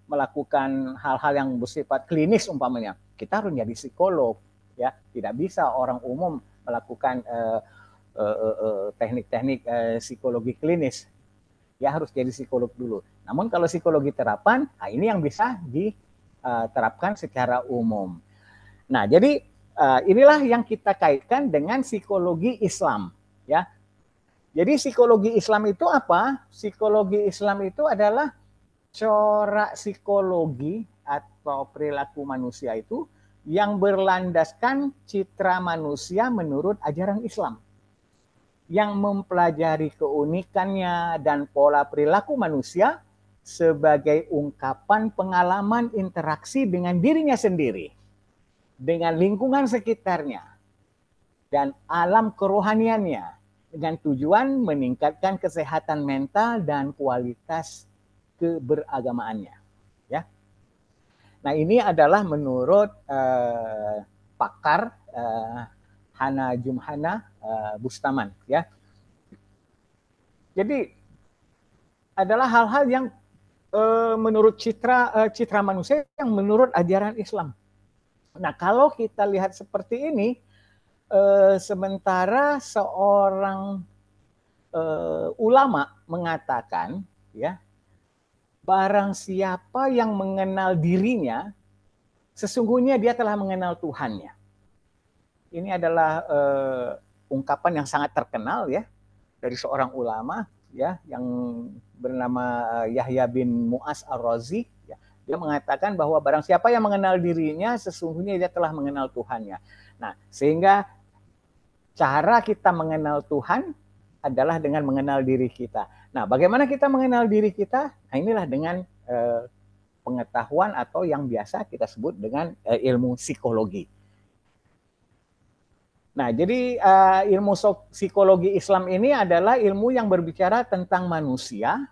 melakukan hal-hal yang bersifat klinis umpamanya, kita harus jadi psikolog, ya. Tidak bisa orang umum melakukan teknik-teknik psikologi klinis, ya harus jadi psikolog dulu. Namun kalau psikologi terapan, nah ini yang bisa diterapkan secara umum. Nah, jadi inilah yang kita kaitkan dengan psikologi Islam, ya. Jadi psikologi Islam itu apa? Psikologi Islam itu adalah corak psikologi atau perilaku manusia itu yang berlandaskan citra manusia menurut ajaran Islam, yang mempelajari keunikannya dan pola perilaku manusia sebagai ungkapan pengalaman interaksi dengan dirinya sendiri, dengan lingkungan sekitarnya, dan alam kerohaniannya, dengan tujuan meningkatkan kesehatan mental dan kualitas keberagamaannya, ya. Nah, ini adalah menurut pakar Hana Jumhana Bustaman, ya. Jadi adalah hal-hal yang menurut citra manusia yang menurut ajaran Islam. Nah, kalau kita lihat seperti ini, sementara seorang ulama mengatakan, ya, barang siapa yang mengenal dirinya, sesungguhnya dia telah mengenal Tuhannya. Ini adalah ungkapan yang sangat terkenal, ya, dari seorang ulama, ya, yang bernama Yahya bin Mu'az Ar-Razi. Ya. Dia mengatakan bahwa barang siapa yang mengenal dirinya, sesungguhnya dia telah mengenal Tuhannya. Nah, sehingga cara kita mengenal Tuhan adalah dengan mengenal diri kita. Nah, bagaimana kita mengenal diri kita? Nah, inilah dengan pengetahuan atau yang biasa kita sebut dengan ilmu psikologi. Nah, jadi ilmu psikologi Islam ini adalah ilmu yang berbicara tentang manusia,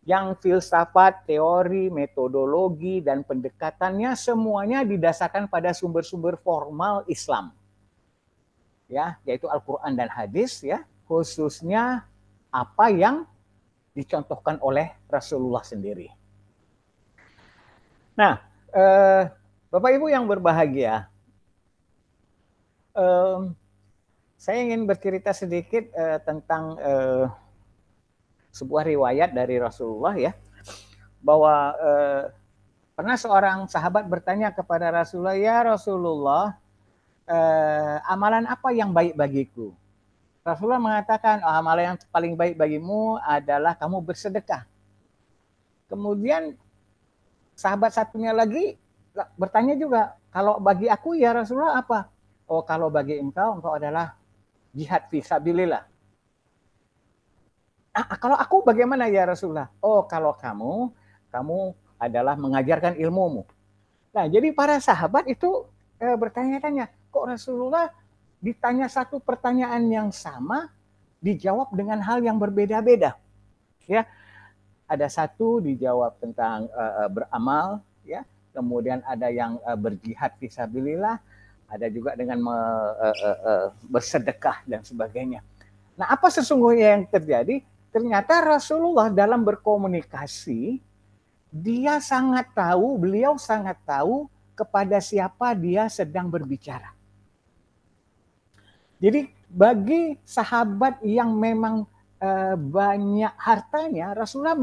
yang filsafat, teori, metodologi, dan pendekatannya semuanya didasarkan pada sumber-sumber formal Islam, ya, yaitu Al-Quran dan hadis, ya, khususnya apa yang dicontohkan oleh Rasulullah sendiri. Nah, Bapak Ibu yang berbahagia, saya ingin bercerita sedikit tentang sebuah riwayat dari Rasulullah, ya, bahwa pernah seorang sahabat bertanya kepada Rasulullah, ya Rasulullah, amalan apa yang baik bagiku? Rasulullah mengatakan, amalan yang paling baik bagimu adalah kamu bersedekah. Kemudian sahabat satunya lagi bertanya juga, kalau bagi aku ya Rasulullah apa? Oh, kalau bagi engkau adalah jihad fisabilillah. Kalau aku bagaimana ya Rasulullah? Oh, kalau kamu adalah mengajarkan ilmumu. Nah, jadi para sahabat itu bertanya-tanya, kok Rasulullah ditanya satu pertanyaan yang sama, dijawab dengan hal yang berbeda-beda. Ya, ada satu dijawab tentang beramal, ya, kemudian ada yang berjihad fisabilillah, ada juga dengan bersedekah dan sebagainya. Nah, apa sesungguhnya yang terjadi? Ternyata Rasulullah dalam berkomunikasi, beliau sangat tahu kepada siapa dia sedang berbicara. Jadi bagi sahabat yang memang banyak hartanya, Rasulullah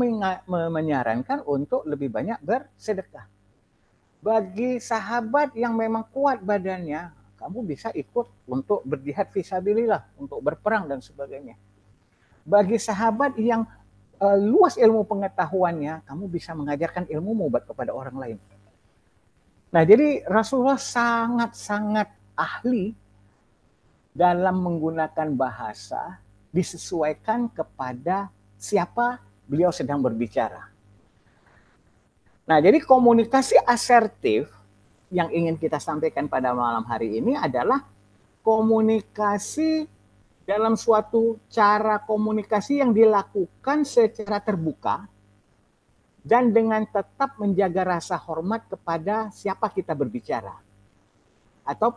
menyarankan untuk lebih banyak bersedekah. Bagi sahabat yang memang kuat badannya, kamu bisa ikut untuk berjihad fisabilillah, untuk berperang dan sebagainya. Bagi sahabat yang luas ilmu pengetahuannya, kamu bisa mengajarkan ilmumu kepada orang lain. Nah, jadi Rasulullah sangat-sangat ahli dalam menggunakan bahasa disesuaikan kepada siapa beliau sedang berbicara. Nah, jadi komunikasi asertif yang ingin kita sampaikan pada malam hari ini adalah komunikasi dalam suatu cara komunikasi yang dilakukan secara terbuka dan dengan tetap menjaga rasa hormat kepada siapa kita berbicara. Atau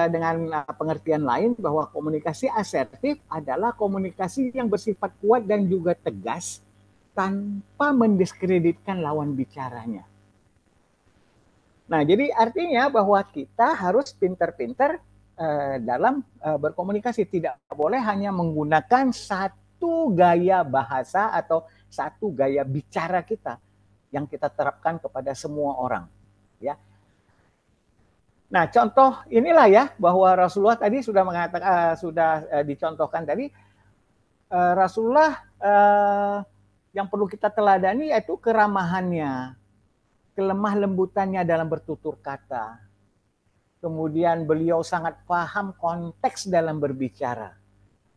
dengan pengertian lain bahwa komunikasi asertif adalah komunikasi yang bersifat kuat dan juga tegas tanpa mendiskreditkan lawan bicaranya. Nah, jadi artinya bahwa kita harus pintar-pintar dalam berkomunikasi. Tidak boleh hanya menggunakan satu gaya bahasa atau satu gaya bicara kita yang kita terapkan kepada semua orang. Ya. Nah, contoh inilah ya bahwa Rasulullah tadi sudah mengatakan dicontohkan tadi Rasulullah yang perlu kita teladani yaitu keramahannya, kelemah lembutannya dalam bertutur kata. Kemudian beliau sangat paham konteks dalam berbicara,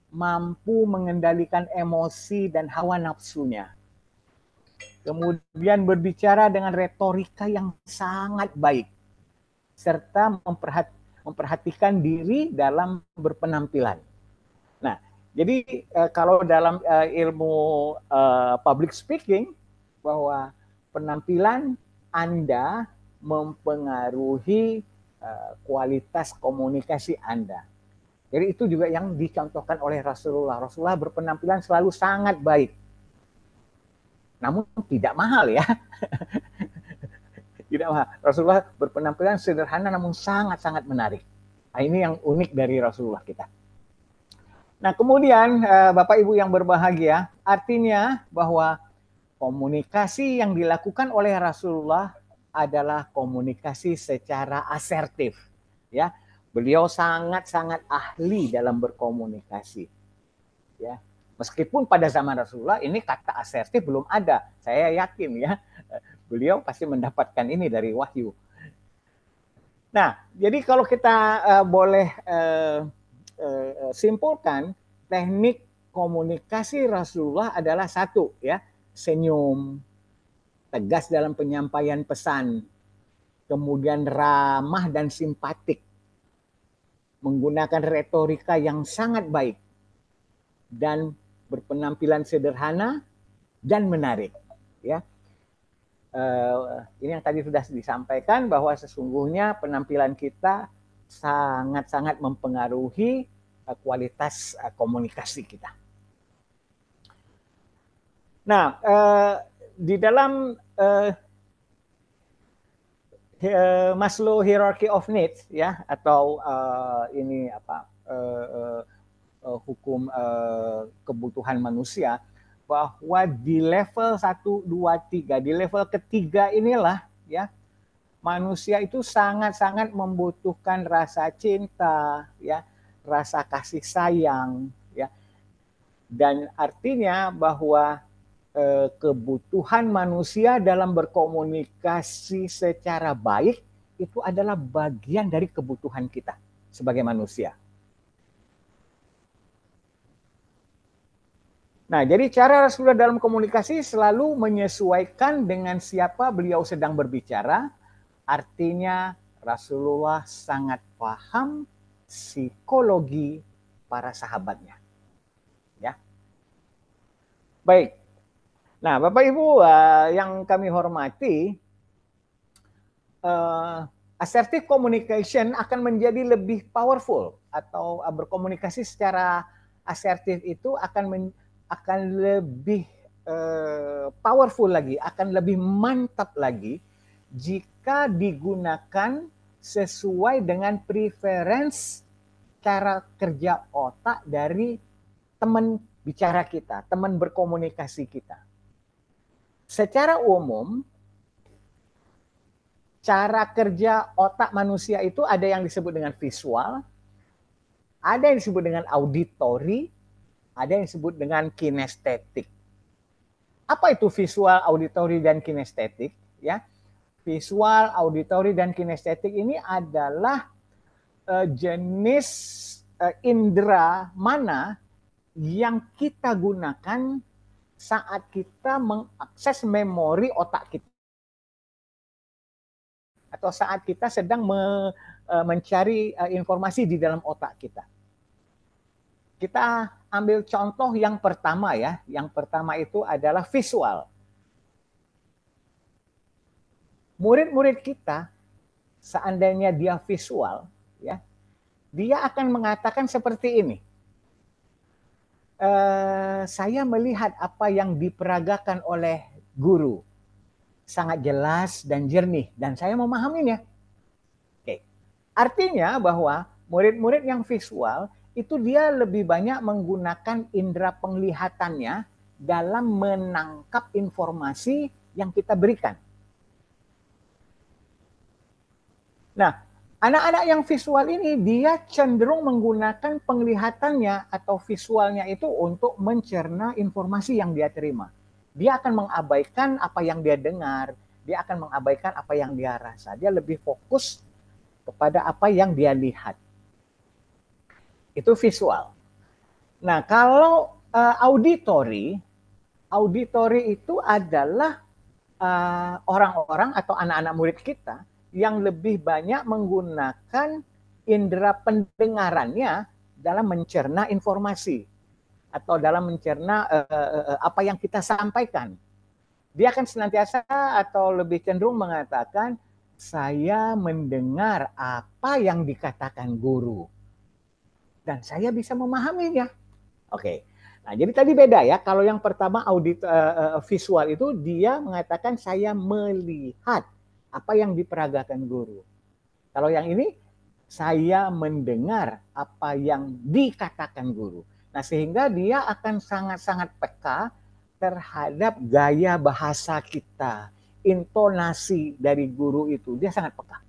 mampu mengendalikan emosi dan hawa nafsunya. Kemudian berbicara dengan retorika yang sangat baik, serta memperhatikan diri dalam berpenampilan. Nah, jadi kalau dalam ilmu public speaking, bahwa penampilan Anda mempengaruhi kualitas komunikasi Anda. Jadi itu juga yang dicontohkan oleh Rasulullah. Rasulullah berpenampilan selalu sangat baik. Namun tidak mahal ya. Tidak mahal. Rasulullah berpenampilan sederhana namun sangat-sangat menarik. Nah, ini yang unik dari Rasulullah kita. Nah, kemudian Bapak Ibu yang berbahagia, artinya bahwa komunikasi yang dilakukan oleh Rasulullah adalah komunikasi secara asertif. Ya, beliau sangat-sangat ahli dalam berkomunikasi. Ya, meskipun pada zaman Rasulullah ini kata asertif belum ada, saya yakin ya. Beliau pasti mendapatkan ini dari wahyu. Nah, jadi kalau kita boleh simpulkan, teknik komunikasi Rasulullah adalah satu, ya, senyum, tegas dalam penyampaian pesan, kemudian ramah dan simpatik, menggunakan retorika yang sangat baik, dan berpenampilan sederhana dan menarik. Ya, ini yang tadi sudah disampaikan bahwa sesungguhnya penampilan kita sangat-sangat mempengaruhi kualitas komunikasi kita. Nah, di dalam Maslow Hierarchy of Needs, ya, atau ini apa hukum kebutuhan manusia, bahwa di level 1, 2, 3, di level ketiga inilah ya manusia itu sangat-sangat membutuhkan rasa cinta, ya, rasa kasih sayang, ya. Dan artinya bahwa kebutuhan manusia dalam berkomunikasi secara baik itu adalah bagian dari kebutuhan kita sebagai manusia. Nah, jadi cara Rasulullah dalam komunikasi selalu menyesuaikan dengan siapa beliau sedang berbicara. Artinya Rasulullah sangat paham psikologi para sahabatnya. Ya. Baik. Nah, Bapak Ibu yang kami hormati, assertive communication akan menjadi lebih powerful, atau berkomunikasi secara asertif itu akan lebih powerful lagi, akan lebih mantap lagi jika digunakan sesuai dengan preference cara kerja otak dari teman bicara kita, teman berkomunikasi kita. Secara umum, cara kerja otak manusia itu ada yang disebut dengan visual, ada yang disebut dengan auditory, ada yang disebut dengan kinestetik. Apa itu visual, auditory, dan kinestetik? Ya, visual, auditory, dan kinestetik ini adalah jenis indera mana yang kita gunakan saat kita mengakses memori otak kita, atau saat kita sedang mencari informasi di dalam otak kita. Kita ambil contoh yang pertama ya. Yang pertama itu adalah visual. Murid-murid kita, seandainya dia visual, ya, dia akan mengatakan seperti ini. Saya melihat apa yang diperagakan oleh guru. Sangat jelas dan jernih. Dan saya memahaminya. Oke. Artinya bahwa murid-murid yang visual, itu dia lebih banyak menggunakan indera penglihatannya dalam menangkap informasi yang kita berikan. Nah, anak-anak yang visual ini dia cenderung menggunakan penglihatannya atau visualnya itu untuk mencerna informasi yang dia terima. Dia akan mengabaikan apa yang dia dengar, dia akan mengabaikan apa yang dia rasa. Dia lebih fokus kepada apa yang dia lihat. Itu visual. Nah, kalau auditory itu adalah orang-orang atau anak-anak murid kita yang lebih banyak menggunakan indera pendengarannya dalam mencerna informasi atau dalam mencerna apa yang kita sampaikan. Dia akan senantiasa atau lebih cenderung mengatakan, saya mendengar apa yang dikatakan guru. Dan saya bisa memahaminya. Oke. Nah, jadi tadi beda ya. Kalau yang pertama visual itu dia mengatakan saya melihat apa yang diperagakan guru. Kalau yang ini saya mendengar apa yang dikatakan guru. Nah, sehingga dia akan sangat-sangat peka terhadap gaya bahasa kita, intonasi dari guru itu. Dia sangat peka.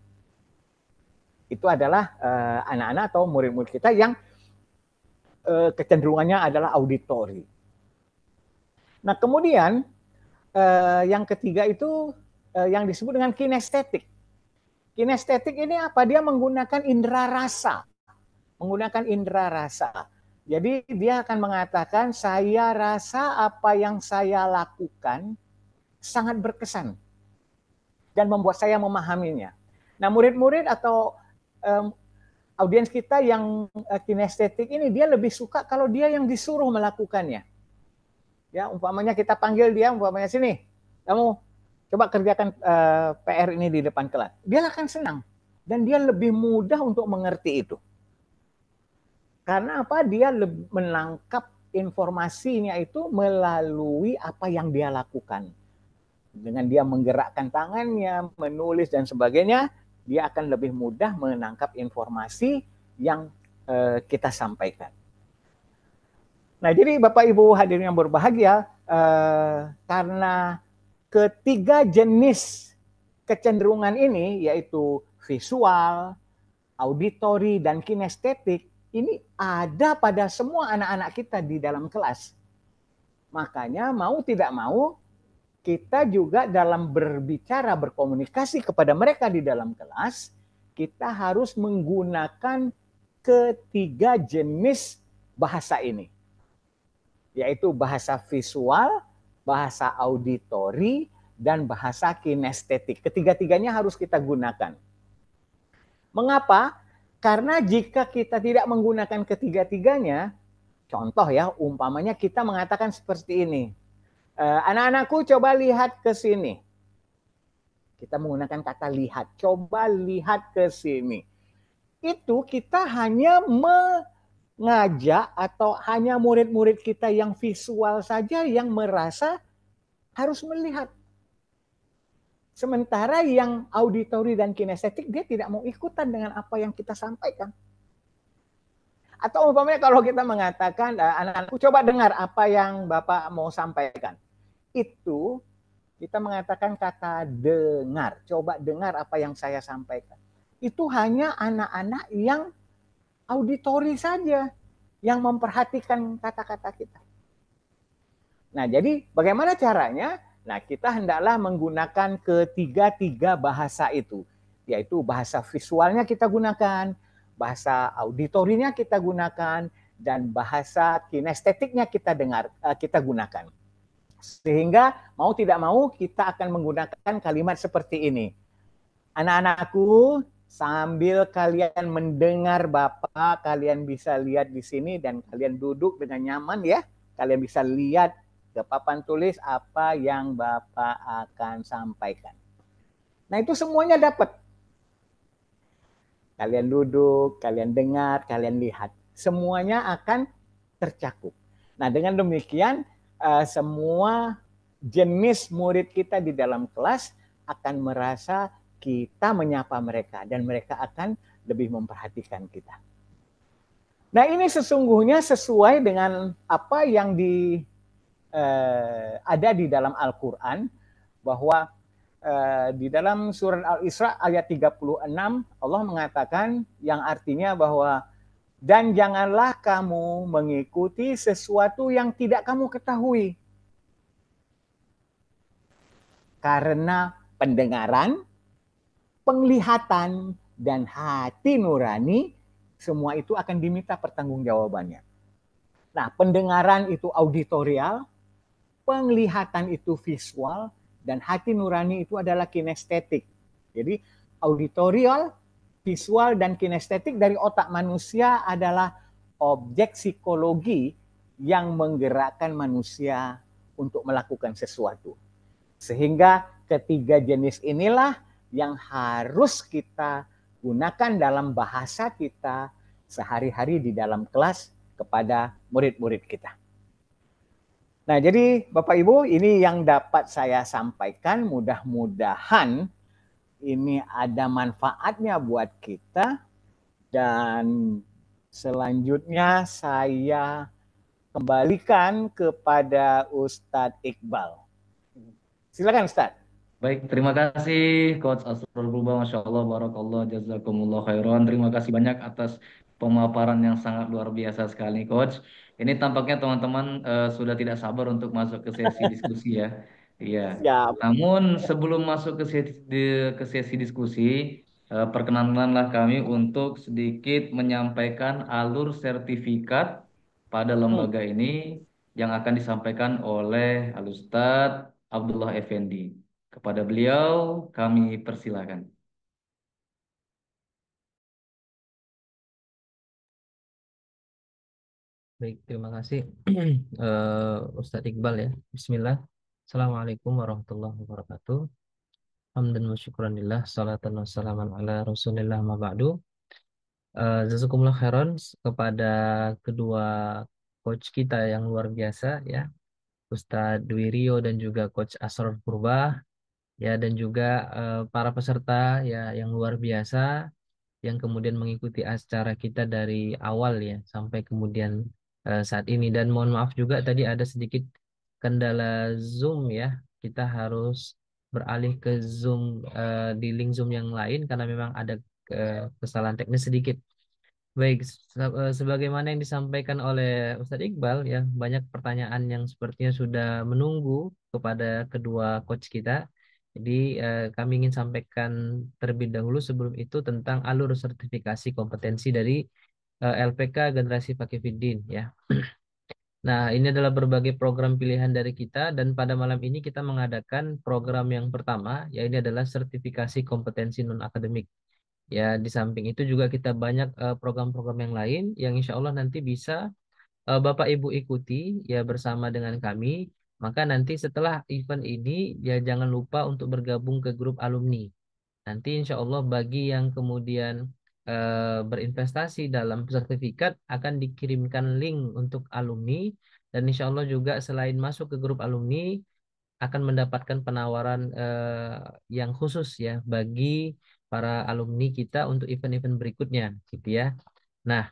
Itu adalah anak-anak atau murid-murid kita yang kecenderungannya adalah auditory. Nah, kemudian yang ketiga itu yang disebut dengan kinestetik. Kinestetik ini apa? Dia menggunakan indera rasa. Menggunakan indera rasa. Jadi dia akan mengatakan, saya rasa apa yang saya lakukan sangat berkesan dan membuat saya memahaminya. Nah, murid-murid atau audiens kita yang kinestetik ini, dia lebih suka kalau dia yang disuruh melakukannya. Ya, umpamanya kita panggil dia, umpamanya sini, kamu coba kerjakan PR ini di depan kelas. Dia akan senang dan dia lebih mudah untuk mengerti itu. Karena apa? Dia menangkap informasinya itu melalui apa yang dia lakukan. Dengan dia menggerakkan tangannya, menulis dan sebagainya, dia akan lebih mudah menangkap informasi yang kita sampaikan. Nah, jadi Bapak Ibu hadirin yang berbahagia, karena ketiga jenis kecenderungan ini, yaitu visual, auditory, dan kinestetik, ini ada pada semua anak-anak kita di dalam kelas. Makanya mau tidak mau, kita juga dalam berbicara, berkomunikasi kepada mereka di dalam kelas, kita harus menggunakan ketiga jenis bahasa ini. Yaitu bahasa visual, bahasa auditory, dan bahasa kinestetik. Ketiga-tiganya harus kita gunakan. Mengapa? Karena jika kita tidak menggunakan ketiga-tiganya, contoh ya, umpamanya kita mengatakan seperti ini. Anak-anakku coba lihat ke sini. Kita menggunakan kata lihat. Coba lihat ke sini. Itu kita hanya mengajak atau hanya murid-murid kita yang visual saja yang merasa harus melihat. Sementara yang auditory dan kinestetik dia tidak mau ikutan dengan apa yang kita sampaikan. Atau umpamanya kalau kita mengatakan, anak-anakku coba dengar apa yang Bapak mau sampaikan. Itu kita mengatakan kata dengar. Coba dengar apa yang saya sampaikan. Itu hanya anak-anak yang auditori saja, yang memperhatikan kata-kata kita. Nah, jadi bagaimana caranya? Nah, kita hendaklah menggunakan ketiga bahasa itu, yaitu bahasa visualnya kita gunakan, bahasa auditorinya kita gunakan, dan bahasa kinestetiknya kita gunakan. Sehingga mau tidak mau kita akan menggunakan kalimat seperti ini. Anak-anakku, sambil kalian mendengar Bapak, kalian bisa lihat di sini dan kalian duduk dengan nyaman ya. Kalian bisa lihat ke papan tulis apa yang Bapak akan sampaikan. Nah, itu semuanya dapat. Kalian duduk, kalian dengar, kalian lihat. Semuanya akan tercakup. Nah, dengan demikian semua jenis murid kita di dalam kelas akan merasa kita menyapa mereka dan mereka akan lebih memperhatikan kita. Nah, ini sesungguhnya sesuai dengan apa yang ada di dalam Al-Quran, bahwa di dalam surat Al-Isra ayat 36 Allah mengatakan yang artinya bahwa dan janganlah kamu mengikuti sesuatu yang tidak kamu ketahui. Karena pendengaran, penglihatan, dan hati nurani, semua itu akan diminta pertanggungjawabannya. Nah, pendengaran itu auditorial, penglihatan itu visual, dan hati nurani itu adalah kinestetik. Jadi auditorial, visual, dan kinestetik dari otak manusia adalah objek psikologi yang menggerakkan manusia untuk melakukan sesuatu. Sehingga ketiga jenis inilah yang harus kita gunakan dalam bahasa kita sehari-hari di dalam kelas kepada murid-murid kita. Nah, jadi Bapak Ibu, ini yang dapat saya sampaikan. Mudah-mudahan ini ada manfaatnya buat kita. Dan selanjutnya saya kembalikan kepada Ustadz Iqbal. Silakan Ustadz. Baik, terima kasih Coach Asrul Bulba, Masya Allah, Barakallah, Jazakumullah khairan. Terima kasih banyak atas pemaparan yang sangat luar biasa sekali, Coach. Ini tampaknya teman-teman sudah tidak sabar untuk masuk ke sesi diskusi ya. Iya. Siap. Namun sebelum masuk ke sesi diskusi, perkenankanlah kami untuk sedikit menyampaikan alur sertifikat pada lembaga ini yang akan disampaikan oleh Al-Ustadz Abdullah Effendi. Kepada beliau kami persilakan. Baik, terima kasih Ustadz Iqbal ya. Bismillah. Assalamualaikum warahmatullahi wabarakatuh. Hamdan wa syukranillah, salatan wassalaman ala rasulillah ma ba'du. Jazakumullah khairan kepada kedua coach kita yang luar biasa ya, Ustadz Dwi Rio dan juga Coach Asror Purba ya, dan juga para peserta ya yang luar biasa yang kemudian mengikuti acara kita dari awal ya sampai kemudian saat ini. Dan mohon maaf juga tadi ada sedikit kendala Zoom ya, kita harus beralih ke Zoom di link Zoom yang lain karena memang ada kesalahan teknis sedikit. Baik, sebagaimana yang disampaikan oleh Ustadz Iqbal ya, banyak pertanyaan yang sepertinya sudah menunggu kepada kedua coach kita. Jadi kami ingin sampaikan terlebih dahulu sebelum itu tentang alur sertifikasi kompetensi dari LPK Generasi Fakihfiddin ya. Nah, ini adalah berbagai program pilihan dari kita dan pada malam ini kita mengadakan program yang pertama, yaitu adalah sertifikasi kompetensi non-akademik. Ya, di samping itu juga kita banyak program-program yang lain yang insya Allah nanti bisa Bapak Ibu ikuti ya bersama dengan kami. Maka nanti setelah event ini ya jangan lupa untuk bergabung ke grup alumni. Nanti insya Allah bagi yang kemudian berinvestasi dalam sertifikat akan dikirimkan link untuk alumni. Dan insya Allah juga selain masuk ke grup alumni akan mendapatkan penawaran yang khusus ya bagi para alumni kita untuk event-event berikutnya gitu ya. Nah,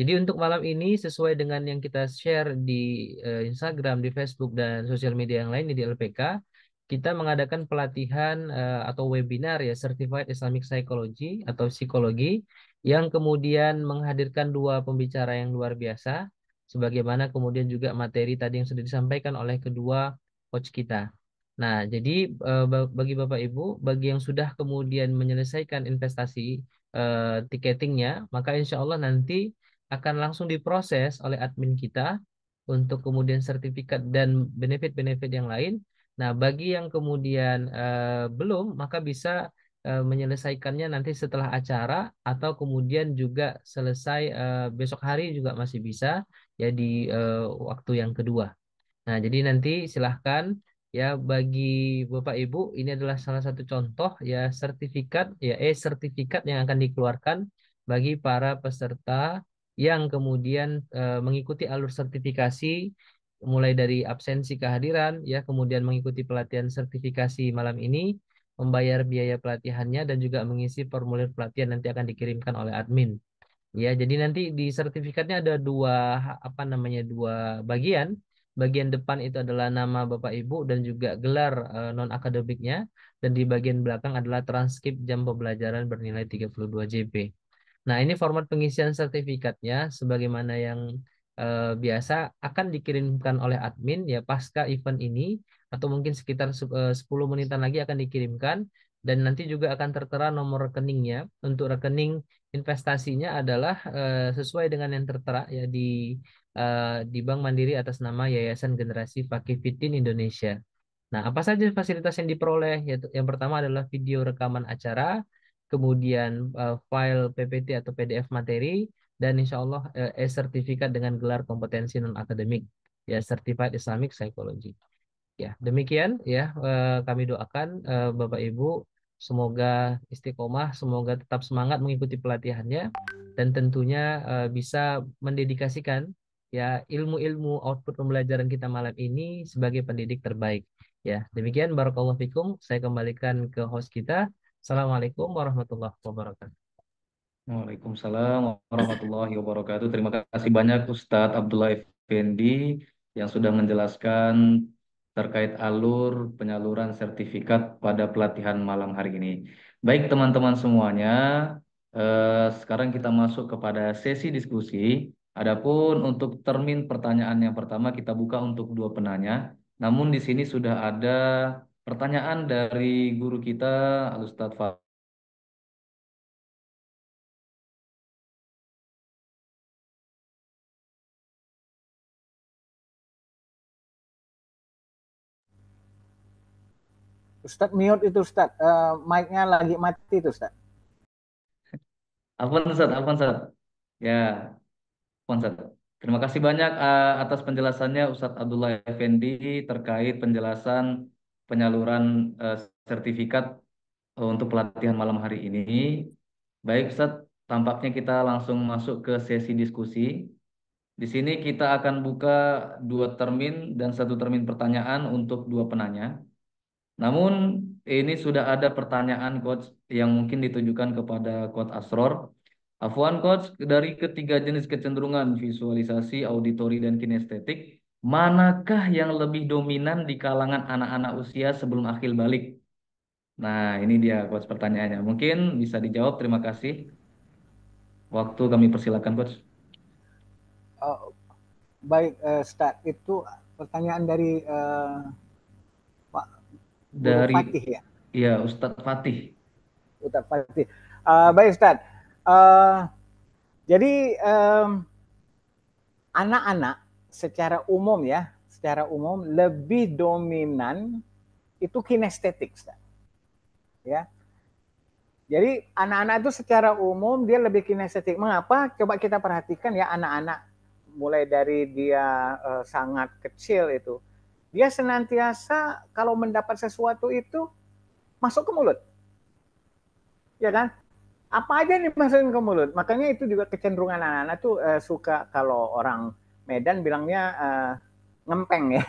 Jadi untuk malam ini sesuai dengan yang kita share di Instagram, di Facebook dan sosial media yang lain di LPK, kita mengadakan pelatihan atau webinar ya Certified Islamic Psychology atau psikologi yang kemudian menghadirkan dua pembicara yang luar biasa, sebagaimana kemudian juga materi tadi yang sudah disampaikan oleh kedua coach kita. Nah, jadi bagi Bapak Ibu, bagi yang sudah kemudian menyelesaikan investasi tiketingnya, maka insya Allah nanti akan langsung diproses oleh admin kita untuk kemudian sertifikat dan benefit-benefit yang lain. Nah, bagi yang kemudian belum, maka bisa menyelesaikannya nanti setelah acara atau kemudian juga selesai besok hari juga masih bisa ya di waktu yang kedua. Nah, jadi nanti silahkan ya bagi Bapak Ibu ini adalah salah satu contoh ya sertifikat ya sertifikat yang akan dikeluarkan bagi para peserta yang kemudian mengikuti alur sertifikasi mulai dari absensi kehadiran ya kemudian mengikuti pelatihan sertifikasi malam ini, membayar biaya pelatihannya dan juga mengisi formulir pelatihan nanti akan dikirimkan oleh admin. Ya, jadi nanti di sertifikatnya ada dua bagian. Bagian depan itu adalah nama Bapak Ibu dan juga gelar non akademiknya dan di bagian belakang adalah transkrip jam pembelajaran bernilai 32 JP. Nah, ini format pengisian sertifikatnya sebagaimana yang biasa akan dikirimkan oleh admin ya pasca event ini atau mungkin sekitar 10 menitan lagi akan dikirimkan dan nanti juga akan tertera nomor rekeningnya. Untuk rekening investasinya adalah sesuai dengan yang tertera ya di Bank Mandiri atas nama Yayasan Generasi Fakih Fitin Indonesia. Nah, apa saja fasilitas yang diperoleh? Yaitu yang pertama adalah video rekaman acara, kemudian file PPT atau PDF materi, dan insya Allah sertifikat dengan gelar kompetensi non akademik, ya Certified Islamic Psychology. Ya, demikian ya kami doakan Bapak Ibu semoga istiqomah, semoga tetap semangat mengikuti pelatihannya dan tentunya bisa mendedikasikan ya ilmu-ilmu output pembelajaran kita malam ini sebagai pendidik terbaik. Ya, demikian barakallahu fikum. Saya kembalikan ke host kita. Assalamualaikum warahmatullahi wabarakatuh. Waalaikumsalam warahmatullahi wabarakatuh. Terima kasih banyak Ustadz Abdullah Effendi yang sudah menjelaskan terkait alur penyaluran sertifikat pada pelatihan malam hari ini. Baik teman-teman semuanya, sekarang kita masuk kepada sesi diskusi. Adapun untuk termin pertanyaan yang pertama kita buka untuk dua penanya. Namun di sini sudah ada pertanyaan dari guru kita Ustadz Ustadz mute itu Ustadz, mic-nya lagi mati itu Ustadz. Afwan Ustadz, Afwan Ustadz. Ya, Afwan Ustadz. Terima kasih banyak atas penjelasannya Ustadz Abdullah Effendi terkait penjelasan penyaluran sertifikat untuk pelatihan malam hari ini. Baik Ustadz, tampaknya kita langsung masuk ke sesi diskusi. Di sini kita akan buka dua termin dan satu termin pertanyaan untuk dua penanya. Namun ini sudah ada pertanyaan Coach yang mungkin ditujukan kepada Coach Asror. Afwan Coach, dari ketiga jenis kecenderungan visualisasi, auditori, dan kinestetik, manakah yang lebih dominan di kalangan anak-anak usia sebelum akil balik? Nah, ini dia Coach pertanyaannya. Mungkin bisa dijawab, terima kasih. Waktu kami persilakan Coach. Baik, Ustadz, itu pertanyaan dari Pak Guru Dari Fatih ya? Iya, Ustadz Fatih. Ustadz Fatih. Baik Ustadz, jadi anak-anak secara umum ya, secara umum lebih dominan itu kinestetik, Ustadz. Ya. Jadi anak-anak itu secara umum dia lebih kinestetik. Mengapa? Coba kita perhatikan ya anak-anak mulai dari dia sangat kecil itu. Dia senantiasa kalau mendapat sesuatu itu masuk ke mulut. Ya kan? Apa aja nih masukin ke mulut. Makanya itu juga kecenderungan anak-anak tuh suka kalau orang Medan bilangnya ngempeng ya.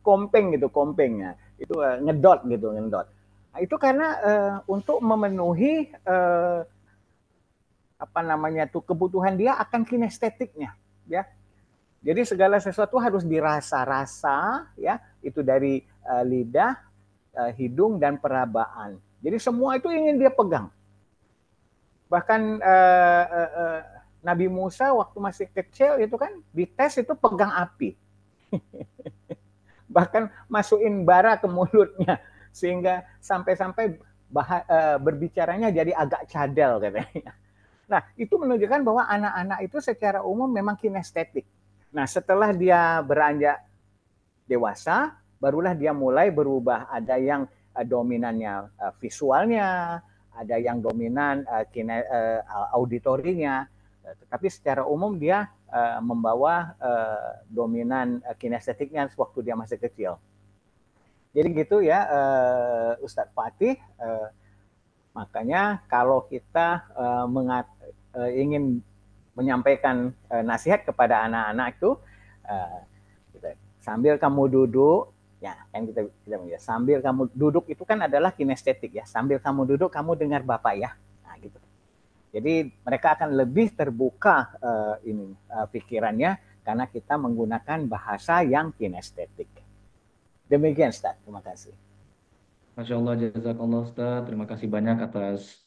Kompeng gitu, kompengnya. Itu ngedot gitu, ngedot. Nah, itu karena untuk memenuhi apa namanya tuh kebutuhan dia akan kinestetiknya, ya. Jadi segala sesuatu harus dirasa-rasa, ya, itu dari lidah, hidung dan perabaan. Jadi semua itu ingin dia pegang. Bahkan Nabi Musa waktu masih kecil itu kan dites itu pegang api. Bahkan masukin bara ke mulutnya sehingga sampai-sampai berbicaranya jadi agak cadel katanya. Nah, itu menunjukkan bahwa anak-anak itu secara umum memang kinestetik. Nah, setelah dia beranjak dewasa, barulah dia mulai berubah. Ada yang dominannya visualnya, ada yang dominan auditorinya. Tetapi secara umum dia membawa dominan kinestetiknya waktu dia masih kecil. Jadi gitu ya, Ustadz Fatih. Makanya kalau kita ingin menyampaikan nasihat kepada anak-anak itu, sambil kamu duduk, ya kan kita sambil kamu duduk itu kan adalah kinestetik ya. Sambil kamu duduk, kamu dengar Bapak ya. Nah gitu. Jadi mereka akan lebih terbuka pikirannya karena kita menggunakan bahasa yang kinestetik. Demikian, Ustaz. Terima kasih. Masya Allah, jazakallah Ustaz. Terima kasih banyak atas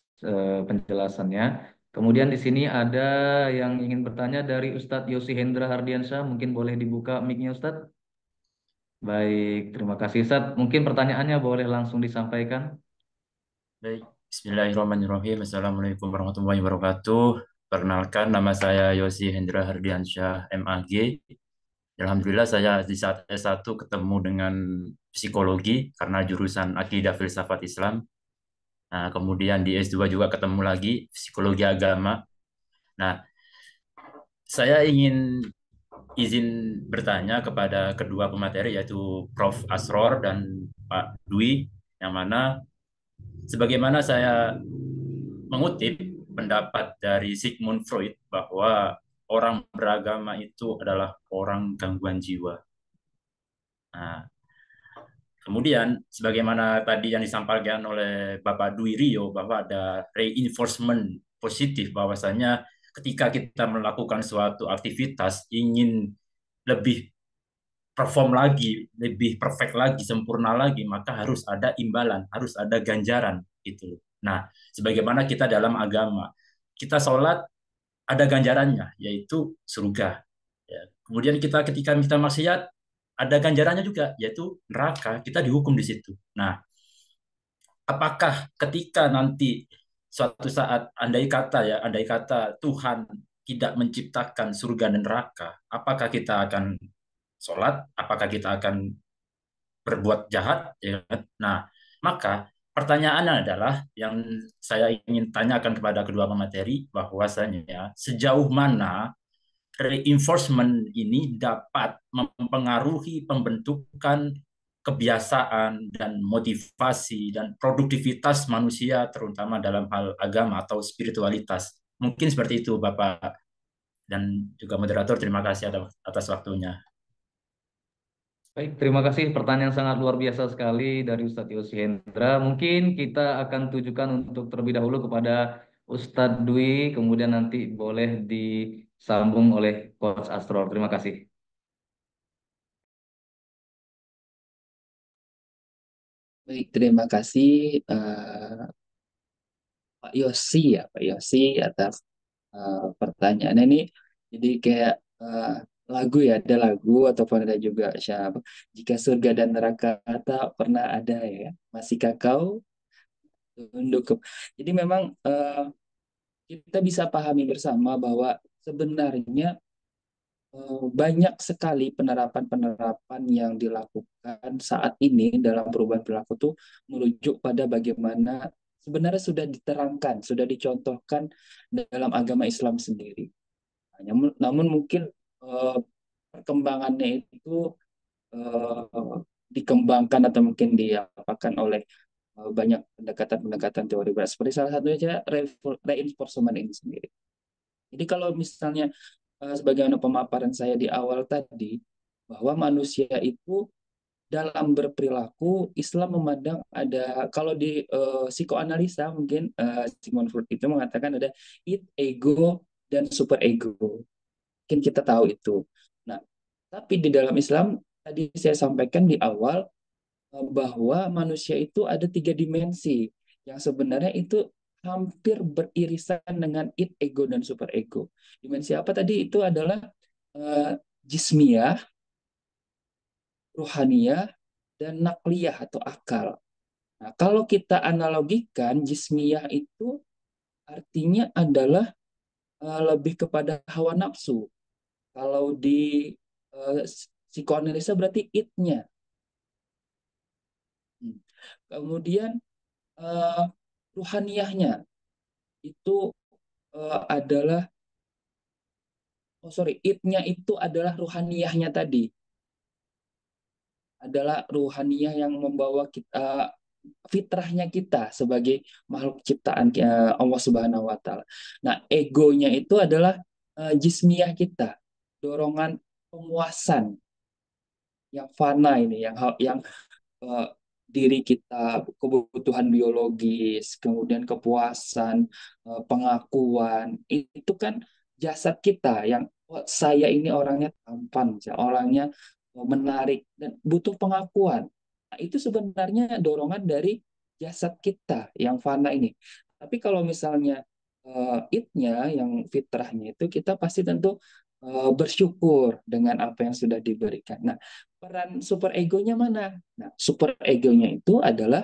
penjelasannya. Kemudian di sini ada yang ingin bertanya dari Ustadz Yosi Hendra Hardiansyah. Mungkin boleh dibuka mic-nya Ustadz. Baik, terima kasih Ustadz. Mungkin pertanyaannya boleh langsung disampaikan. Baik, Bismillahirrahmanirrahim. Assalamualaikum warahmatullahi wabarakatuh. Perkenalkan, nama saya Yosi Hendra Hardiansyah, MAG. Alhamdulillah saya di saat S1 ketemu dengan psikologi karena jurusan Akidah Filsafat Islam. Nah, kemudian di S2 juga ketemu lagi psikologi agama. Nah, saya izin bertanya kepada kedua pemateri yaitu Prof. Asror dan Pak Dwi, yang mana sebagaimana saya mengutip pendapat dari Sigmund Freud bahwa orang beragama itu adalah orang gangguan jiwa. Nah, kemudian sebagaimana tadi yang disampaikan oleh Bapak Dwi Rio bahwa ada reinforcement positif, bahwasanya ketika kita melakukan suatu aktivitas ingin lebih perform lagi, lebih perfect lagi, sempurna lagi, maka harus ada imbalan, harus ada ganjaran gitu. Nah, sebagaimana kita dalam agama, kita sholat ada ganjarannya, yaitu surga. Ya. Kemudian kita ketika kita maksiat ada ganjarannya juga, yaitu neraka. Kita dihukum di situ. Nah, apakah ketika nanti suatu saat andai kata Tuhan tidak menciptakan surga dan neraka, apakah kita akan sholat? Apakah kita akan berbuat jahat? Ya. Nah, maka pertanyaannya adalah yang saya ingin tanyakan kepada kedua pemateri, bahwasanya sejauh mana reinforcement ini dapat mempengaruhi pembentukan kebiasaan dan motivasi dan produktivitas manusia, terutama dalam hal agama atau spiritualitas. Mungkin seperti itu, Bapak dan juga moderator. Terima kasih atas waktunya. Baik, terima kasih. Pertanyaan sangat luar biasa sekali dari Ustadz Yosi Hendra. Mungkin kita akan tujukan untuk terlebih dahulu kepada Ustadz Dwi, kemudian nanti boleh disambung oleh Coach Astrol. Terima kasih. Baik, terima kasih Pak Yosi ya, Pak Yosi atas pertanyaannya ini. Jadi kayak lagu ya, ada lagu ataupun ada juga siapa? Jika surga dan neraka tak pernah ada ya, masihkah kau tunduk ke. Jadi memang kita bisa pahami bersama bahwa sebenarnya banyak sekali penerapan-penerapan yang dilakukan saat ini dalam perubahan perilaku itu merujuk pada bagaimana sebenarnya sudah diterangkan, sudah dicontohkan dalam agama Islam sendiri. Namun mungkin perkembangannya itu dikembangkan atau mungkin diapakan oleh banyak pendekatan-pendekatan teori barat. Seperti salah satunya reinforcement ini sendiri. Jadi kalau misalnya sebagaimana pemaparan saya di awal tadi, bahwa manusia itu dalam berperilaku Islam memandang ada, kalau di psikoanalisa mungkin Sigmund Freud itu mengatakan ada id, ego, dan super ego. Mungkin kita tahu itu. Nah, tapi di dalam Islam tadi saya sampaikan di awal bahwa manusia itu ada 3 dimensi yang sebenarnya itu hampir beririsan dengan id, ego, dan super ego. Dimensi apa tadi? Itu adalah jismiyah, ruhaniyah, dan nakliyah atau akal. Nah, kalau kita analogikan, jismiyah itu artinya adalah lebih kepada hawa nafsu. Kalau di psikoanalisa berarti id-nya. Kemudian ruhaniyahnya itu adalah, id-nya itu adalah ruhaniyahnya tadi. Adalah ruhaniyah yang membawa kita, fitrahnya kita sebagai makhluk ciptaan Allah Subhanahu wa taala. Nah, egonya itu adalah jismiyah kita, dorongan pemuasan yang fana ini, yang diri kita, kebutuhan biologis, kemudian kepuasan, pengakuan, itu kan jasad kita yang saya ini orangnya tampan, orangnya menarik dan butuh pengakuan. Nah, itu sebenarnya dorongan dari jasad kita yang fana ini. Tapi kalau misalnya id-nya, yang fitrahnya itu, kita pasti tentu bersyukur dengan apa yang sudah diberikan. Nah, peran super egonya mana? Nah, super egonya itu adalah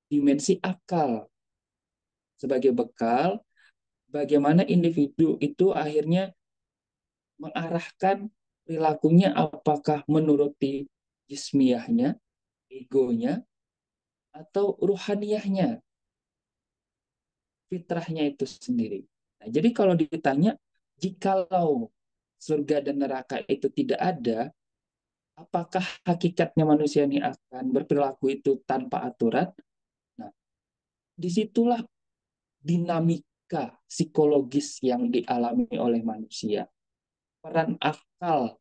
dimensi akal sebagai bekal bagaimana individu itu akhirnya mengarahkan perilakunya apakah menuruti jismiyahnya, egonya, atau ruhaniyahnya, fitrahnya itu sendiri. Nah, jadi kalau ditanya, jikalau surga dan neraka itu tidak ada, apakah hakikatnya manusia ini akan berperilaku itu tanpa aturan? Nah, disitulah dinamika psikologis yang dialami oleh manusia. Peran akal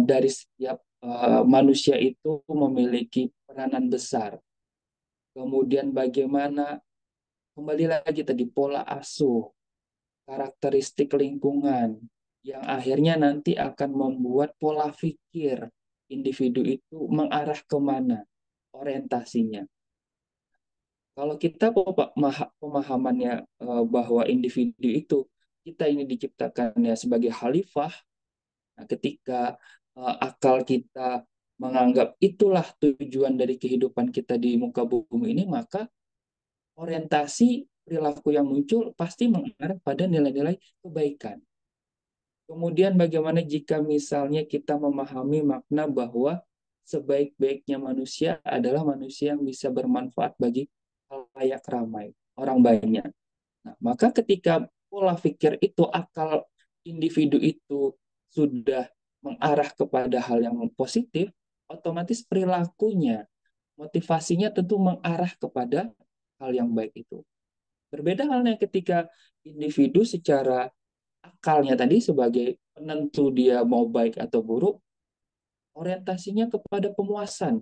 dari setiap manusia itu memiliki peranan besar. Kemudian bagaimana, kembali lagi tadi, pola asuh, karakteristik lingkungan, yang akhirnya nanti akan membuat pola pikir individu itu mengarah kemana orientasinya. Kalau kita pemahamannya bahwa individu itu, kita ini diciptakannya sebagai khalifah, nah, ketika akal kita menganggap itulah tujuan dari kehidupan kita di muka bumi ini, maka orientasi perilaku yang muncul pasti mengarah pada nilai-nilai kebaikan. Kemudian bagaimana jika misalnya kita memahami makna bahwa sebaik-baiknya manusia adalah manusia yang bisa bermanfaat bagi khalayak ramai, orang banyak. Nah, maka ketika pola pikir itu, akal individu itu sudah mengarah kepada hal yang positif, otomatis perilakunya, motivasinya tentu mengarah kepada hal yang baik itu. Berbeda halnya ketika individu secara akalnya tadi sebagai penentu dia mau baik atau buruk, orientasinya kepada pemuasan.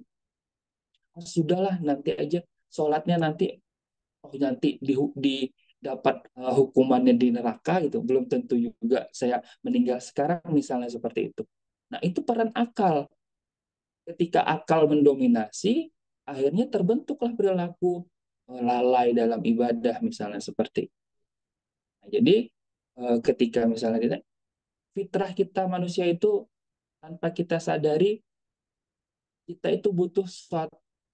Oh, sudahlah, nanti aja sholatnya nanti, oh nanti dapat hukumannya di neraka gitu. Belum tentu juga saya meninggal sekarang, misalnya seperti itu. Nah, itu peran akal. Ketika akal mendominasi, akhirnya terbentuklah perilaku lalai dalam ibadah, misalnya seperti. Nah, jadi ketika misalnya fitrah kita manusia itu, tanpa kita sadari, kita itu butuh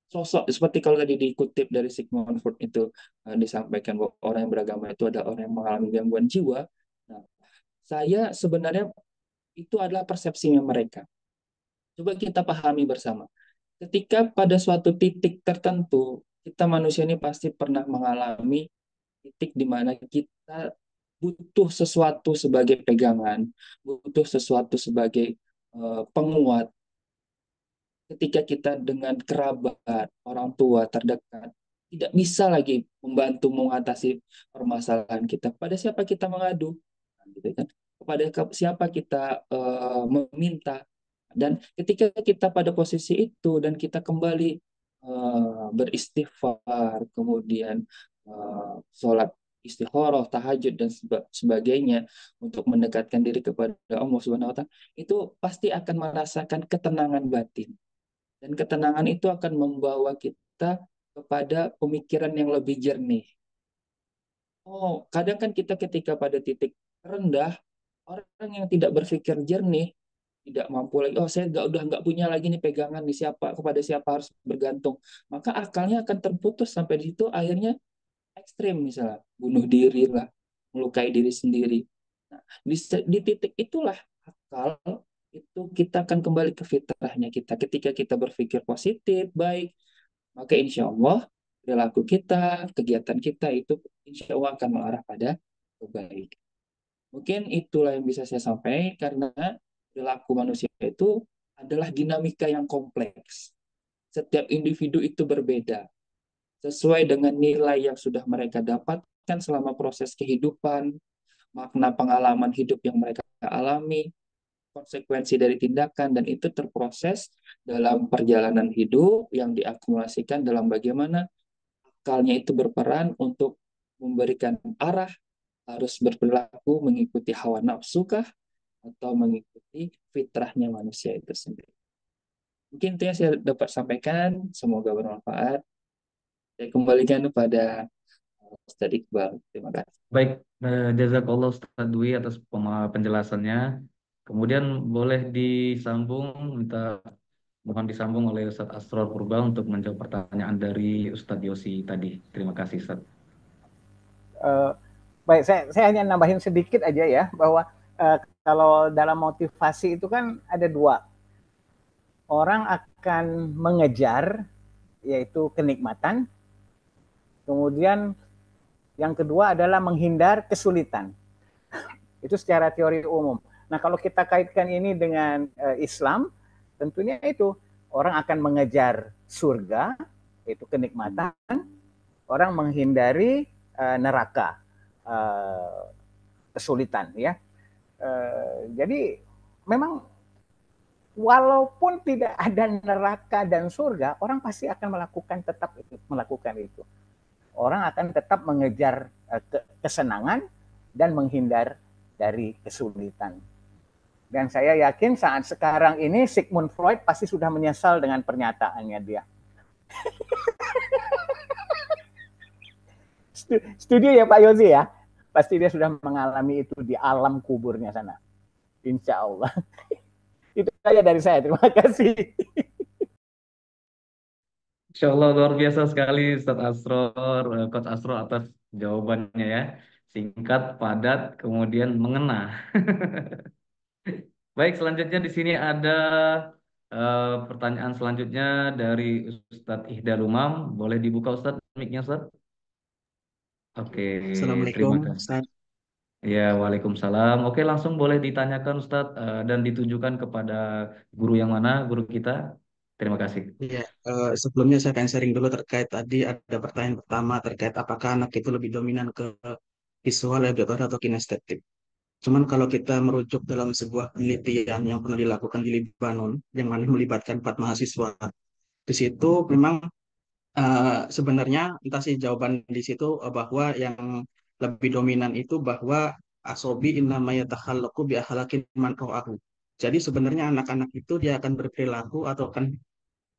sosok seperti kalau tadi dikutip dari Sigmund Freud itu disampaikan bahwa orang yang beragama itu adalah orang yang mengalami gangguan jiwa. Nah, saya sebenarnya itu adalah persepsinya mereka. Coba kita pahami bersama. Ketika pada suatu titik tertentu, kita manusia ini pasti pernah mengalami titik di mana kita butuh sesuatu sebagai pegangan, butuh sesuatu sebagai penguat. Ketika kita dengan kerabat, orang tua terdekat, tidak bisa lagi membantu mengatasi permasalahan kita. Kepada siapa kita mengadu? Gitu kan? Kepada siapa kita meminta? Dan ketika kita pada posisi itu dan kita kembali beristighfar, kemudian sholat istikharah, tahajud dan sebagainya untuk mendekatkan diri kepada Allah Subhanahu wa taala, itu pasti akan merasakan ketenangan batin. Dan ketenangan itu akan membawa kita kepada pemikiran yang lebih jernih. Oh, kadang kan kita ketika pada titik rendah, orang yang tidak berpikir jernih, tidak mampu lagi, oh saya udah nggak punya lagi nih pegangan nih, kepada siapa harus bergantung. Maka akalnya akan terputus sampai di situ, akhirnya ekstrim, misalnya bunuh diri lah, melukai diri sendiri. Nah, di titik itulah akal itu kita akan kembali ke fitrahnya kita. Ketika kita berpikir positif, baik, maka insya Allah perilaku kita, kegiatan kita itu insya Allah akan mengarah pada kebaikan. Mungkin itulah yang bisa saya sampaikan, karena perilaku manusia itu adalah dinamika yang kompleks. Setiap individu itu berbeda, sesuai dengan nilai yang sudah mereka dapatkan selama proses kehidupan, makna pengalaman hidup yang mereka alami, konsekuensi dari tindakan, dan itu terproses dalam perjalanan hidup yang diakumulasikan dalam bagaimana akalnya itu berperan untuk memberikan arah, harus berperilaku mengikuti hawa nafsu kah, atau mengikuti fitrahnya manusia itu sendiri. Mungkin itu yang saya dapat sampaikan, semoga bermanfaat. Saya kembalikan kepada Ustaz Iqbal. Terima kasih. Baik, jazakallah Ustaz Dwi atas penjelasannya. Kemudian boleh mohon disambung oleh Ustaz Asror Purba untuk menjawab pertanyaan dari Ustaz Yosi tadi. Terima kasih Ustaz. Baik, saya hanya nambahin sedikit aja ya, bahwa kalau dalam motivasi itu kan ada dua. Orang akan mengejar, yaitu kenikmatan. Kemudian yang kedua adalah menghindar kesulitan. Itu secara teori umum. Nah, kalau kita kaitkan ini dengan Islam, tentunya itu orang akan mengejar surga, yaitu kenikmatan. Orang menghindari neraka, kesulitan, ya. Jadi memang walaupun tidak ada neraka dan surga, orang pasti akan tetap melakukan itu. Orang akan tetap mengejar kesenangan dan menghindar dari kesulitan. Dan saya yakin saat sekarang ini Sigmund Freud pasti sudah menyesal dengan pernyataannya dia. Setuju ya Pak Yosi ya? Pasti dia sudah mengalami itu di alam kuburnya sana. Insya Allah. Itu saja dari saya. Terima kasih. Insya Allah luar biasa sekali Ustaz Asror, Coach Asror atas jawabannya ya. Singkat, padat, kemudian mengena. Baik, selanjutnya di sini ada pertanyaan selanjutnya dari Ustadz Ihdal Umam. Boleh dibuka Ustadz mic-nya Ustadz? Oke, terima Assalamualaikum, kasih. Ustaz. Ya, Waalaikumsalam. Oke, langsung boleh ditanyakan Ustadz dan ditujukan kepada guru yang mana, guru kita. Terima kasih. Ya, sebelumnya saya akan sharing dulu terkait tadi ada pertanyaan pertama terkait apakah anak itu lebih dominan ke visual, auditory, atau kinestetik. Cuman kalau kita merujuk dalam sebuah penelitian yang pernah dilakukan di Lebanon, yang mana melibatkan 4 mahasiswa, di situ memang sebenarnya entah sih jawaban di situ bahwa yang lebih dominan itu bahwa asobi innama yatakhallaqu bi akhlaqin man ra'ahu. Jadi sebenarnya anak-anak itu dia akan berperilaku atau akan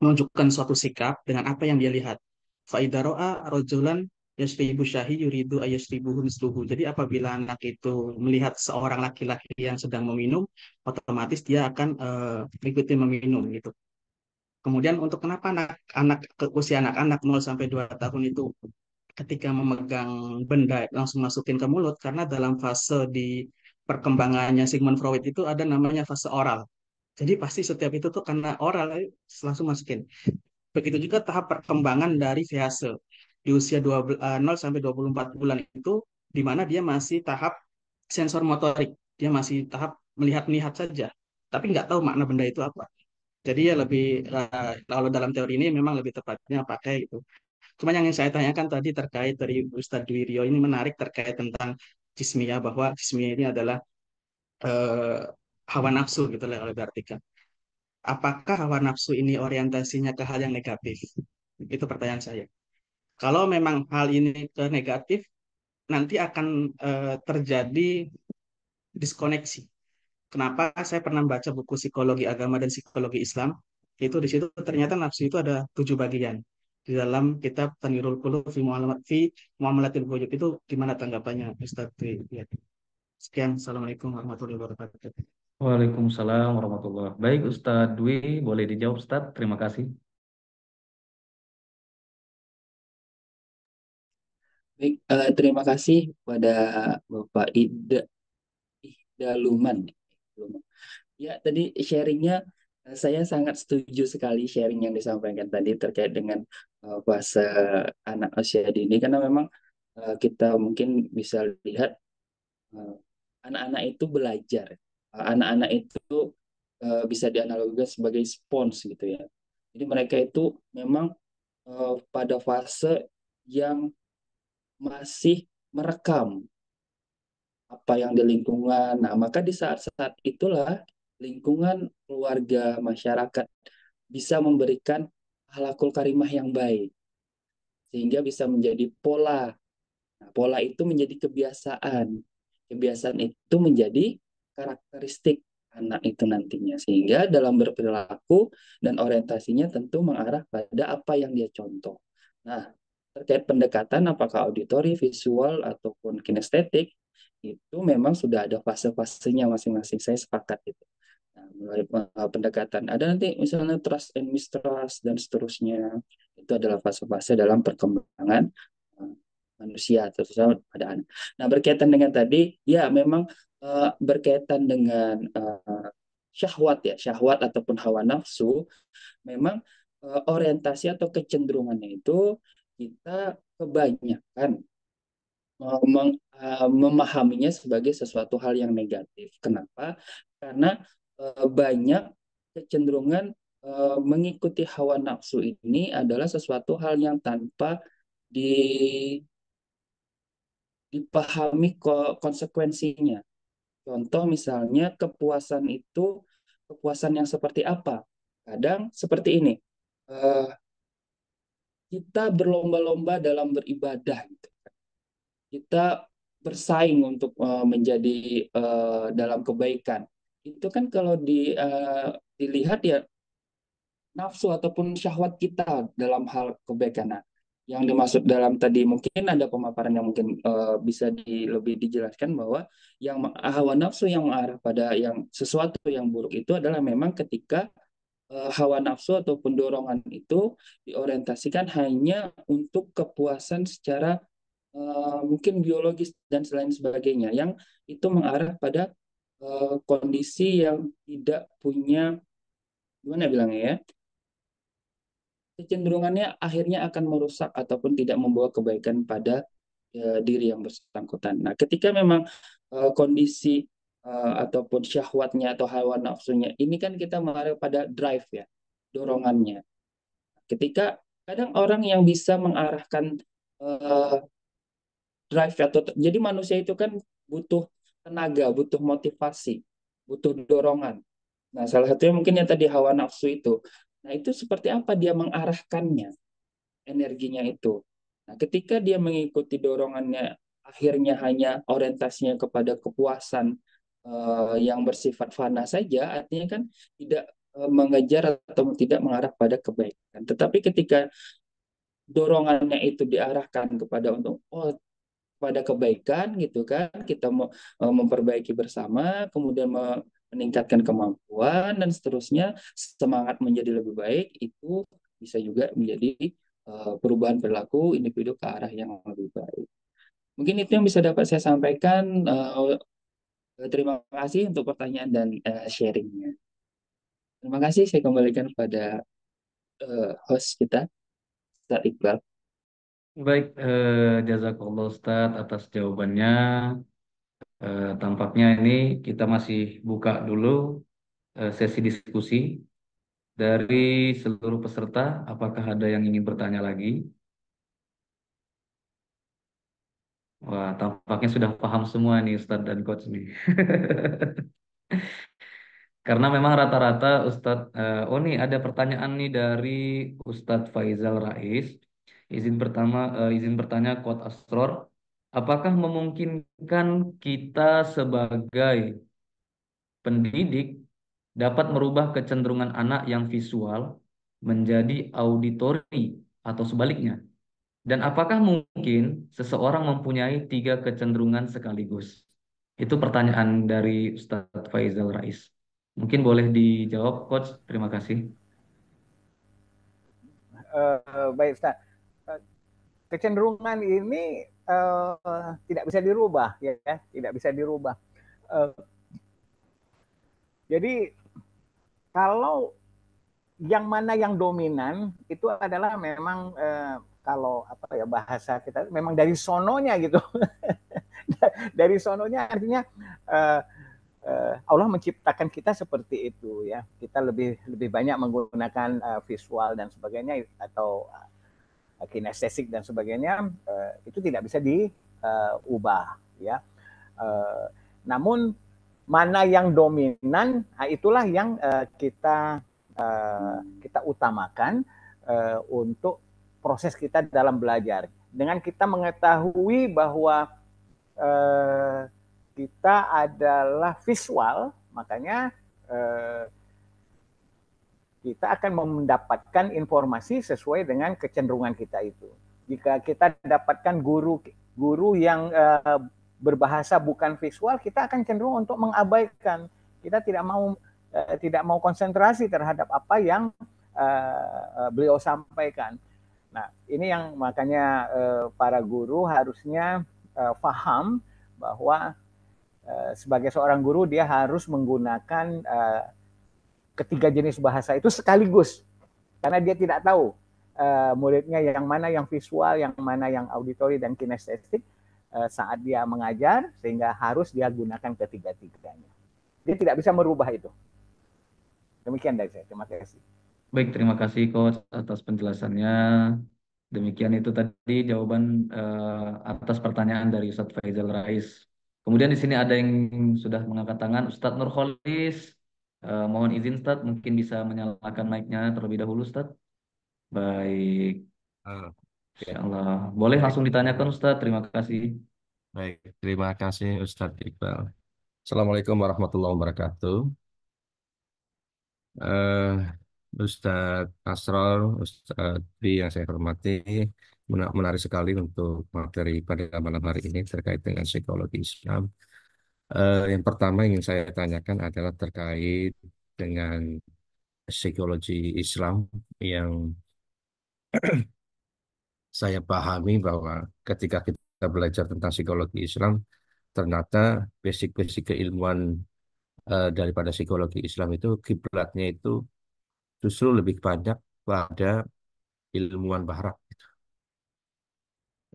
menunjukkan suatu sikap dengan apa yang dia lihat. Fa'idha ro'a rojulan yashribu syahi yuridu ayashribuhu misluhu. Jadi apabila anak itu melihat seorang laki-laki yang sedang meminum, otomatis dia akan mengikuti meminum gitu. Kemudian untuk kenapa anak-anak ke usia anak-anak 0 sampai 2 tahun itu ketika memegang benda langsung masukin ke mulut, karena dalam fase di perkembangannya Sigmund Freud itu ada namanya fase oral. Jadi pasti setiap itu tuh karena oral langsung masukin. Begitu juga tahap perkembangan dari fase di usia 0 sampai 24 bulan itu, di mana dia masih tahap sensor motorik. Dia masih tahap melihat-lihat saja, tapi nggak tahu makna benda itu apa. Jadi ya lebih, kalau dalam teori ini memang lebih tepatnya pakai itu. Cuma yang saya tanyakan tadi terkait dari Ustadz Dwi Rio ini menarik terkait tentang jismiyah, bahwa jismiyah ini adalah hawa nafsu gitu lah kalau diartikan. apakah hawa nafsu ini orientasinya ke hal yang negatif? Itu pertanyaan saya. Kalau memang hal ini ke negatif, nanti akan terjadi diskoneksi. Kenapa saya pernah baca buku psikologi agama dan psikologi Islam, itu di situ ternyata nafsu itu ada 7 bagian. Di dalam kitab Tanwirul Qulub fi Muamalatil Wujud itu gimana tanggapannya Ustaz Dwi? Ya. Sekian, Assalamualaikum warahmatullahi wabarakatuh. Waalaikumsalam warahmatullahi. Baik, Ustadz Dwi, boleh dijawab Ustadz. Terima kasih. Baik, terima kasih pada Bapak Ida Luman. Ya, tadi sharingnya saya sangat setuju sekali sharing yang disampaikan tadi terkait dengan puasa anak usia dini karena memang kita mungkin bisa lihat eh, anak-anak itu belajar. Anak-anak itu bisa dianalogikan sebagai spons gitu ya. Jadi mereka itu memang pada fase yang masih merekam apa yang di lingkungan. Nah, maka di saat-saat itulah lingkungan, keluarga, masyarakat bisa memberikan akhlakul karimah yang baik sehingga bisa menjadi pola. Nah, pola itu menjadi kebiasaan. Kebiasaan itu menjadi karakteristik anak itu nantinya sehingga dalam berperilaku dan orientasinya tentu mengarah pada apa yang dia contoh. Nah, terkait pendekatan apakah auditori, visual ataupun kinestetik itu memang sudah ada fase-fasenya masing-masing. Saya sepakat itu. Nah, mulai pendekatan ada nanti misalnya trust and mistrust dan seterusnya. Itu adalah fase-fase dalam perkembangan eh, manusia terutama pada anak. Nah, berkaitan dengan tadi, ya memang berkaitan dengan syahwat ya, syahwat ataupun hawa nafsu, memang orientasi atau kecenderungannya itu kita kebanyakan memahaminya sebagai sesuatu hal yang negatif. Kenapa? Karena banyak kecenderungan mengikuti hawa nafsu ini adalah sesuatu hal yang tanpa dipahami konsekuensinya. Contoh misalnya kepuasan itu kepuasan yang seperti apa? Kadang seperti ini. eh, kita berlomba-lomba dalam beribadah gitu. Kita bersaing untuk menjadi dalam kebaikan. Itu kan kalau dilihat ya nafsu ataupun syahwat kita dalam hal kebaikan. Nah, yang dimaksud dalam tadi mungkin ada pemaparan yang mungkin bisa lebih dijelaskan bahwa yang hawa nafsu yang mengarah pada yang sesuatu yang buruk itu adalah memang ketika hawa nafsu ataupun dorongan itu diorientasikan hanya untuk kepuasan secara mungkin biologis dan selain sebagainya yang itu mengarah pada kondisi yang tidak punya gimana bilangnya ya kecenderungannya akhirnya akan merusak ataupun tidak membawa kebaikan pada diri yang bersangkutan. Nah, ketika memang kondisi ataupun syahwatnya atau hawa nafsunya ini kan kita mengarah pada drive ya, dorongannya. Ketika kadang orang yang bisa mengarahkan uh, drive atau jadi manusia itu kan butuh tenaga, butuh motivasi, butuh dorongan. Nah, salah satunya mungkin yang tadi hawa nafsu itu. Nah, itu seperti apa dia mengarahkannya, energinya itu. Nah, ketika dia mengikuti dorongannya, akhirnya hanya orientasinya kepada kepuasan yang bersifat fana saja, artinya kan tidak mengejar atau tidak mengarah pada kebaikan. Tetapi ketika dorongannya itu diarahkan kepada untuk pada kebaikan gitu kan kita mau memperbaiki bersama kemudian meningkatkan kemampuan dan seterusnya semangat menjadi lebih baik itu bisa juga menjadi perubahan perilaku individu ke arah yang lebih baik. Mungkin itu yang bisa dapat saya sampaikan. Terima kasih untuk pertanyaan dan sharingnya. Terima kasih saya kembalikan pada host kita Ustaz Iqbal. Baik, jazakallah Ustadz atas jawabannya. Tampaknya ini kita masih buka dulu sesi diskusi dari seluruh peserta. Apakah ada yang ingin bertanya lagi? Wah, tampaknya sudah paham semua nih Ustadz dan Coach nih. Karena memang rata-rata Ustadz, oh nih ada pertanyaan nih dari Ustadz Faizal Rais. Izin bertanya Quote Asror, apakah memungkinkan kita sebagai pendidik dapat merubah kecenderungan anak yang visual menjadi auditori atau sebaliknya? Dan apakah mungkin seseorang mempunyai tiga kecenderungan sekaligus? Itu pertanyaan dari Ustadz Faizal Rais. Mungkin boleh dijawab, Coach. Terima kasih. Baik, Ustaz. Kecenderungan ini tidak bisa dirubah, ya, tidak bisa dirubah. Jadi kalau yang mana yang dominan itu adalah memang kalau apa ya bahasa kita memang dari sononya gitu. Dari sononya artinya Allah menciptakan kita seperti itu ya. Kita lebih banyak menggunakan visual dan sebagainya atau kinestetik dan sebagainya, itu tidak bisa diubah ya. Namun mana yang dominan, itulah yang kita utamakan untuk proses kita dalam belajar. Dengan kita mengetahui bahwa kita adalah visual, makanya kita akan mendapatkan informasi sesuai dengan kecenderungan kita itu. Jika kita dapatkan guru yang berbahasa bukan visual, kita akan cenderung untuk mengabaikan. Kita tidak mau konsentrasi terhadap apa yang beliau sampaikan. Nah, ini yang makanya para guru harusnya paham bahwa sebagai seorang guru dia harus menggunakan ketiga jenis bahasa itu sekaligus, karena dia tidak tahu muridnya yang mana yang visual, yang mana yang auditori dan kinestetik saat dia mengajar, sehingga harus dia gunakan ketiga-tiganya. Dia tidak bisa merubah itu. Demikian dari saya. Terima kasih. Baik, terima kasih Coach atas penjelasannya. Demikian itu tadi jawaban atas pertanyaan dari Ustadz Faizal Rais. Kemudian di sini ada yang sudah mengangkat tangan, Ustadz Nurholis. Mohon izin Ustadz, mungkin bisa menyalakan mic-nya terlebih dahulu Ustadz. Baik. Insya Allah. Boleh langsung ditanyakan Ustadz, terima kasih. Baik, terima kasih Ustadz Iqbal. Assalamualaikum warahmatullahi wabarakatuh. Ustadz Asror, Ustadz Dwi yang saya hormati, menarik sekali untuk materi pada malam hari ini terkait dengan psikologi Islam. Yang pertama yang ingin saya tanyakan adalah terkait dengan psikologi Islam yang saya pahami bahwa ketika kita belajar tentang psikologi Islam, ternyata basic-basic keilmuan daripada psikologi Islam itu kiblatnya itu justru lebih banyak pada ilmuwan Barat.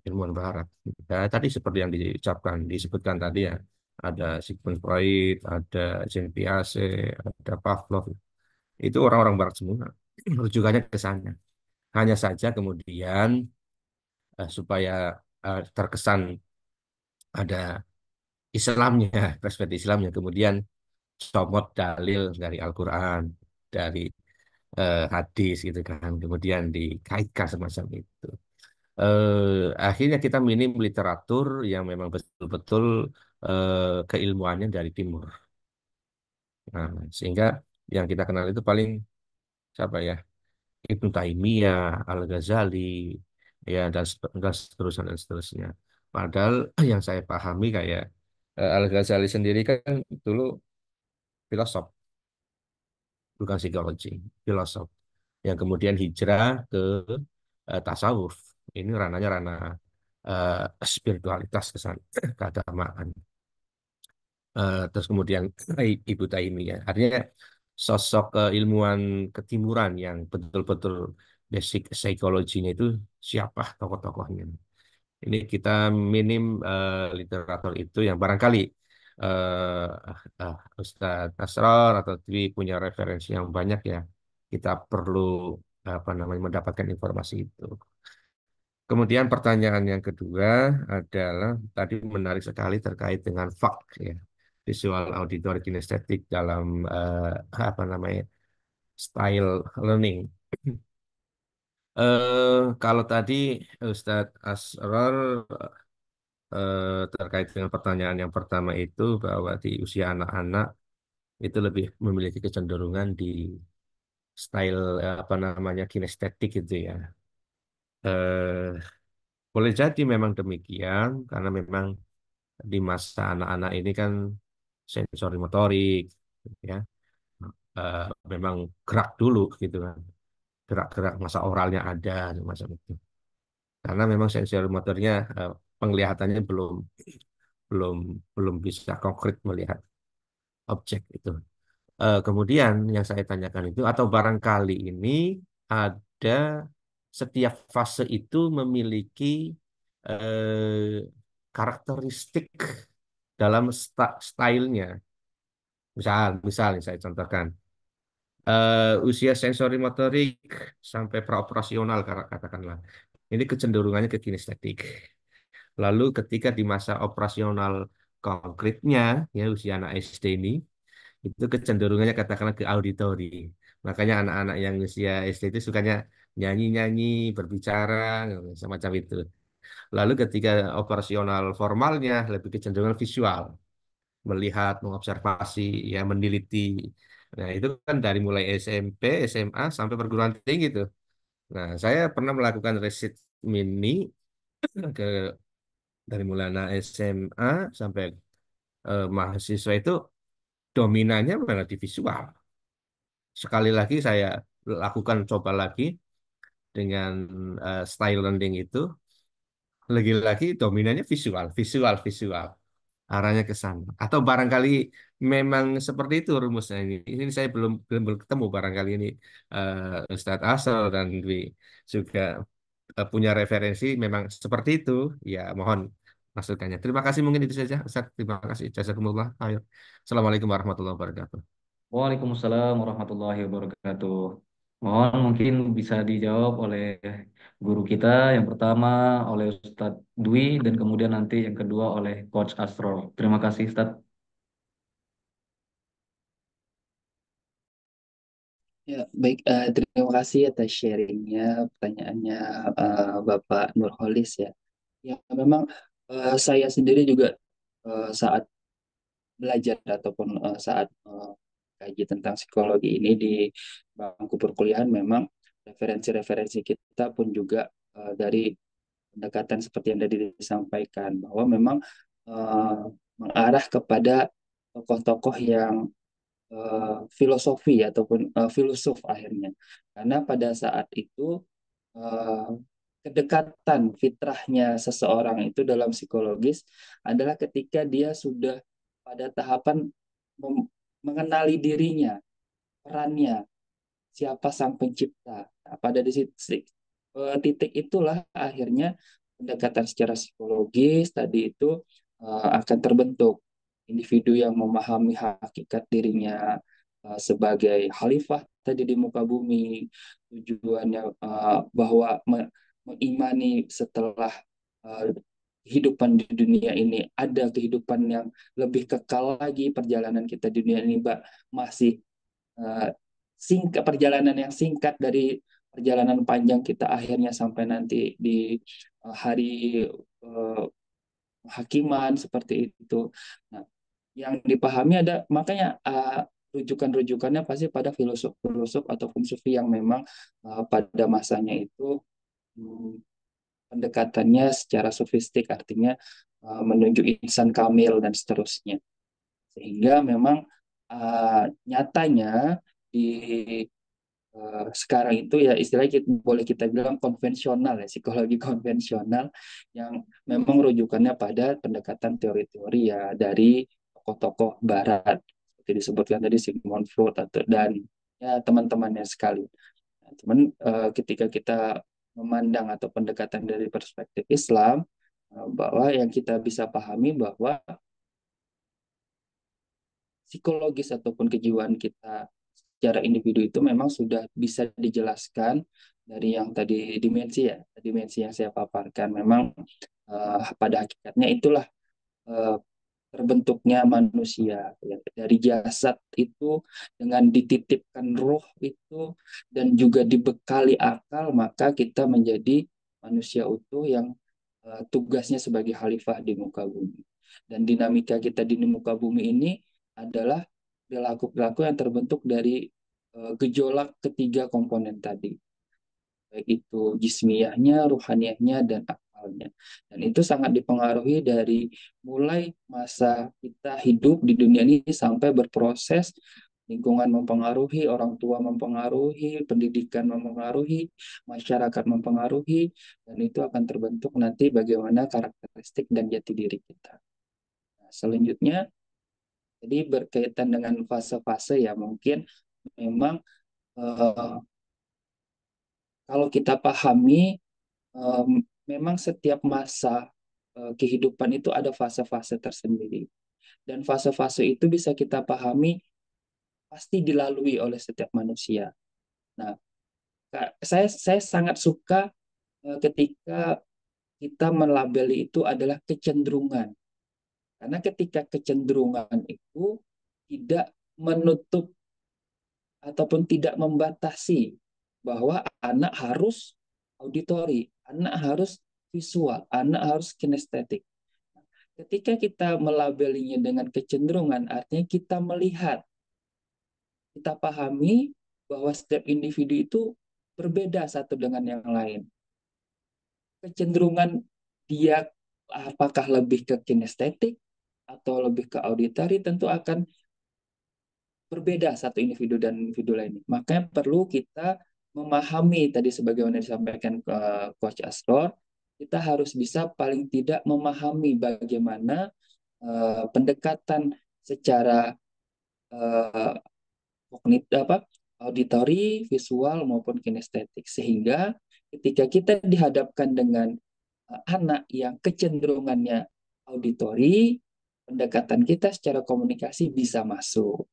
Ilmuwan Barat. Ya, tadi seperti yang disebutkan tadi ya, ada Sigmund Freud, ada Jean Piaget, ada Pavlov. Itu orang-orang Barat semua. Rujukannya ke sana. Hanya saja kemudian supaya terkesan ada Islamnya, perspektif Islamnya, kemudian comot dalil dari Al-Quran, dari hadis gitu kan, kemudian dikaitkan semacam itu. Akhirnya kita minim literatur yang memang betul-betul keilmuannya dari timur. Nah, sehingga yang kita kenal itu paling siapa ya? Ibnu Taimiyah, Al-Ghazali, ya dan seterusnya dan seterusnya. Padahal yang saya pahami kayak Al-Ghazali sendiri kan dulu filosof, bukan psikologi, filosof. Yang kemudian hijrah ke tasawuf. Ini ranahnya ranah spiritualitas keagamaan. Terus kemudian Ibu Taimiyah. Artinya sosok ilmuwan ketimuran yang betul-betul basic psikologinya itu siapa tokoh-tokohnya. Ini kita minim literatur itu yang barangkali Ustadz Asrar atau Dwi punya referensi yang banyak ya. Kita perlu mendapatkan informasi itu. Kemudian pertanyaan yang kedua adalah tadi menarik sekali terkait dengan fak ya. visual, auditory, kinestetik dalam apa namanya style learning. Kalau tadi Ustadz Asror terkait dengan pertanyaan yang pertama itu bahwa di usia anak-anak itu lebih memiliki kecenderungan di style apa namanya kinestetik gitu ya. Eh, Boleh jadi memang demikian karena memang di masa anak-anak ini kan sensori motorik ya eh, memang gerak dulu gitu kan. Gerak-gerak masa oralnya ada macam itu. Karena memang sensori motornya penglihatannya belum belum belum bisa konkret melihat objek itu. Kemudian yang saya tanyakan itu atau barangkali ini ada setiap fase itu memiliki eh, karakteristik dalam stylenya. Misal yang saya contohkan, usia sensori motorik sampai praoperasional katakanlah. Ini kecenderungannya ke kinestetik. Lalu ketika di masa operasional konkretnya, ya usia anak SD ini, itu kecenderungannya katakanlah ke auditori. Makanya anak-anak yang usia SD itu sukanya nyanyi-nyanyi, berbicara, semacam itu. Lalu ketika operasional formalnya lebih kecenderungan visual, melihat, mengobservasi, ya meneliti. Nah itu kan dari mulai SMP, SMA sampai perguruan tinggi tuh. Nah saya pernah melakukan riset mini ke dari mulai anak SMA sampai mahasiswa itu dominannya malah di visual. Sekali lagi saya lakukan coba lagi dengan style learning itu, lagi-lagi dominannya visual, visual, visual. Arahnya ke sana. Atau barangkali memang seperti itu rumusnya ini. Ini saya belum belum belum ketemu barangkali ini Ustadz Asal dan Dwi juga punya referensi memang seperti itu. Ya mohon masukannya. Terima kasih mungkin itu saja Ustadz. Terima kasih. Jazakumullah. Ayo. Assalamualaikum warahmatullahi wabarakatuh. Waalaikumsalam warahmatullahi wabarakatuh. Mohon mungkin bisa dijawab oleh guru kita yang pertama oleh Ustadz Dwi dan kemudian nanti yang kedua oleh Coach Astro. Terima kasih Ustadz. Ya, baik. Terima kasih atas sharingnya, pertanyaannya Bapak Nurholis ya. Ya, memang saya sendiri juga saat belajar ataupun saat kaji tentang psikologi ini di bangku perkuliahan memang referensi-referensi kita pun juga dari pendekatan seperti yang tadi disampaikan bahwa memang eh, mengarah kepada tokoh-tokoh yang filosofi ataupun filosof akhirnya karena pada saat itu eh, kedekatan fitrahnya seseorang itu dalam psikologis adalah ketika dia sudah pada tahapan mengenali dirinya, perannya, siapa sang pencipta. Nah, pada titik itulah akhirnya pendekatan secara psikologis tadi itu akan terbentuk individu yang memahami hakikat dirinya sebagai khalifah tadi di muka bumi, tujuannya bahwa mengimani setelah uh, kehidupan di dunia ini ada kehidupan yang lebih kekal lagi, perjalanan kita di dunia ini Mbak masih uh, singkat, perjalanan yang singkat dari perjalanan panjang kita akhirnya sampai nanti di hari uh, hakiman seperti itu. Nah, yang dipahami ada makanya rujukan-rujukannya pasti pada filosof-filosof ataupun sufi yang memang pada masanya itu hmm, pendekatannya secara sofistik artinya menuju insan kamil dan seterusnya. Sehingga memang nyatanya di sekarang itu ya istilahnya boleh kita bilang konvensional ya psikologi konvensional yang memang rujukannya pada pendekatan teori-teori ya dari tokoh-tokoh Barat seperti disebutkan tadi Sigmund Freud atau dan ya teman-temannya sekali. Nah, cuman ketika kita memandang atau pendekatan dari perspektif Islam bahwa yang kita bisa pahami bahwa psikologis ataupun kejiwaan kita secara individu itu memang sudah bisa dijelaskan dari yang tadi dimensi yang saya paparkan memang pada hakikatnya itulah uh, terbentuknya manusia ya. Dari jasad itu dengan dititipkan roh itu dan juga dibekali akal, maka kita menjadi manusia utuh yang tugasnya sebagai khalifah di muka bumi. Dan dinamika kita di muka bumi ini adalah perilaku-perilaku yang terbentuk dari gejolak ketiga komponen tadi, baik itu jismiyahnya, ruhaniyahnya, dan akalnya. Dan itu sangat dipengaruhi dari mulai masa kita hidup di dunia ini sampai berproses, lingkungan mempengaruhi, orang tua mempengaruhi, pendidikan mempengaruhi, masyarakat mempengaruhi, dan itu akan terbentuk nanti bagaimana karakteristik dan jati diri kita. Nah, selanjutnya, jadi berkaitan dengan fase-fase ya, mungkin memang eh, kalau kita pahami, memang setiap masa kehidupan itu ada fase-fase tersendiri. Dan fase-fase itu bisa kita pahami pasti dilalui oleh setiap manusia. Nah, saya sangat suka ketika kita melabeli itu adalah kecenderungan. Karena ketika kecenderungan itu tidak menutup ataupun tidak membatasi bahwa anak harus auditori, anak harus visual, anak harus kinestetik. Ketika kita melabelinya dengan kecenderungan, artinya kita melihat, kita pahami bahwa setiap individu itu berbeda satu dengan yang lain. Kecenderungan dia apakah lebih ke kinestetik atau lebih ke auditori tentu akan berbeda satu individu dan individu lainnya. Makanya perlu kita memahami tadi sebagaimana disampaikan ke Coach Asror, kita harus bisa paling tidak memahami bagaimana pendekatan secara kognitif auditori, visual maupun kinestetik, sehingga ketika kita dihadapkan dengan anak yang kecenderungannya auditori, pendekatan kita secara komunikasi bisa masuk.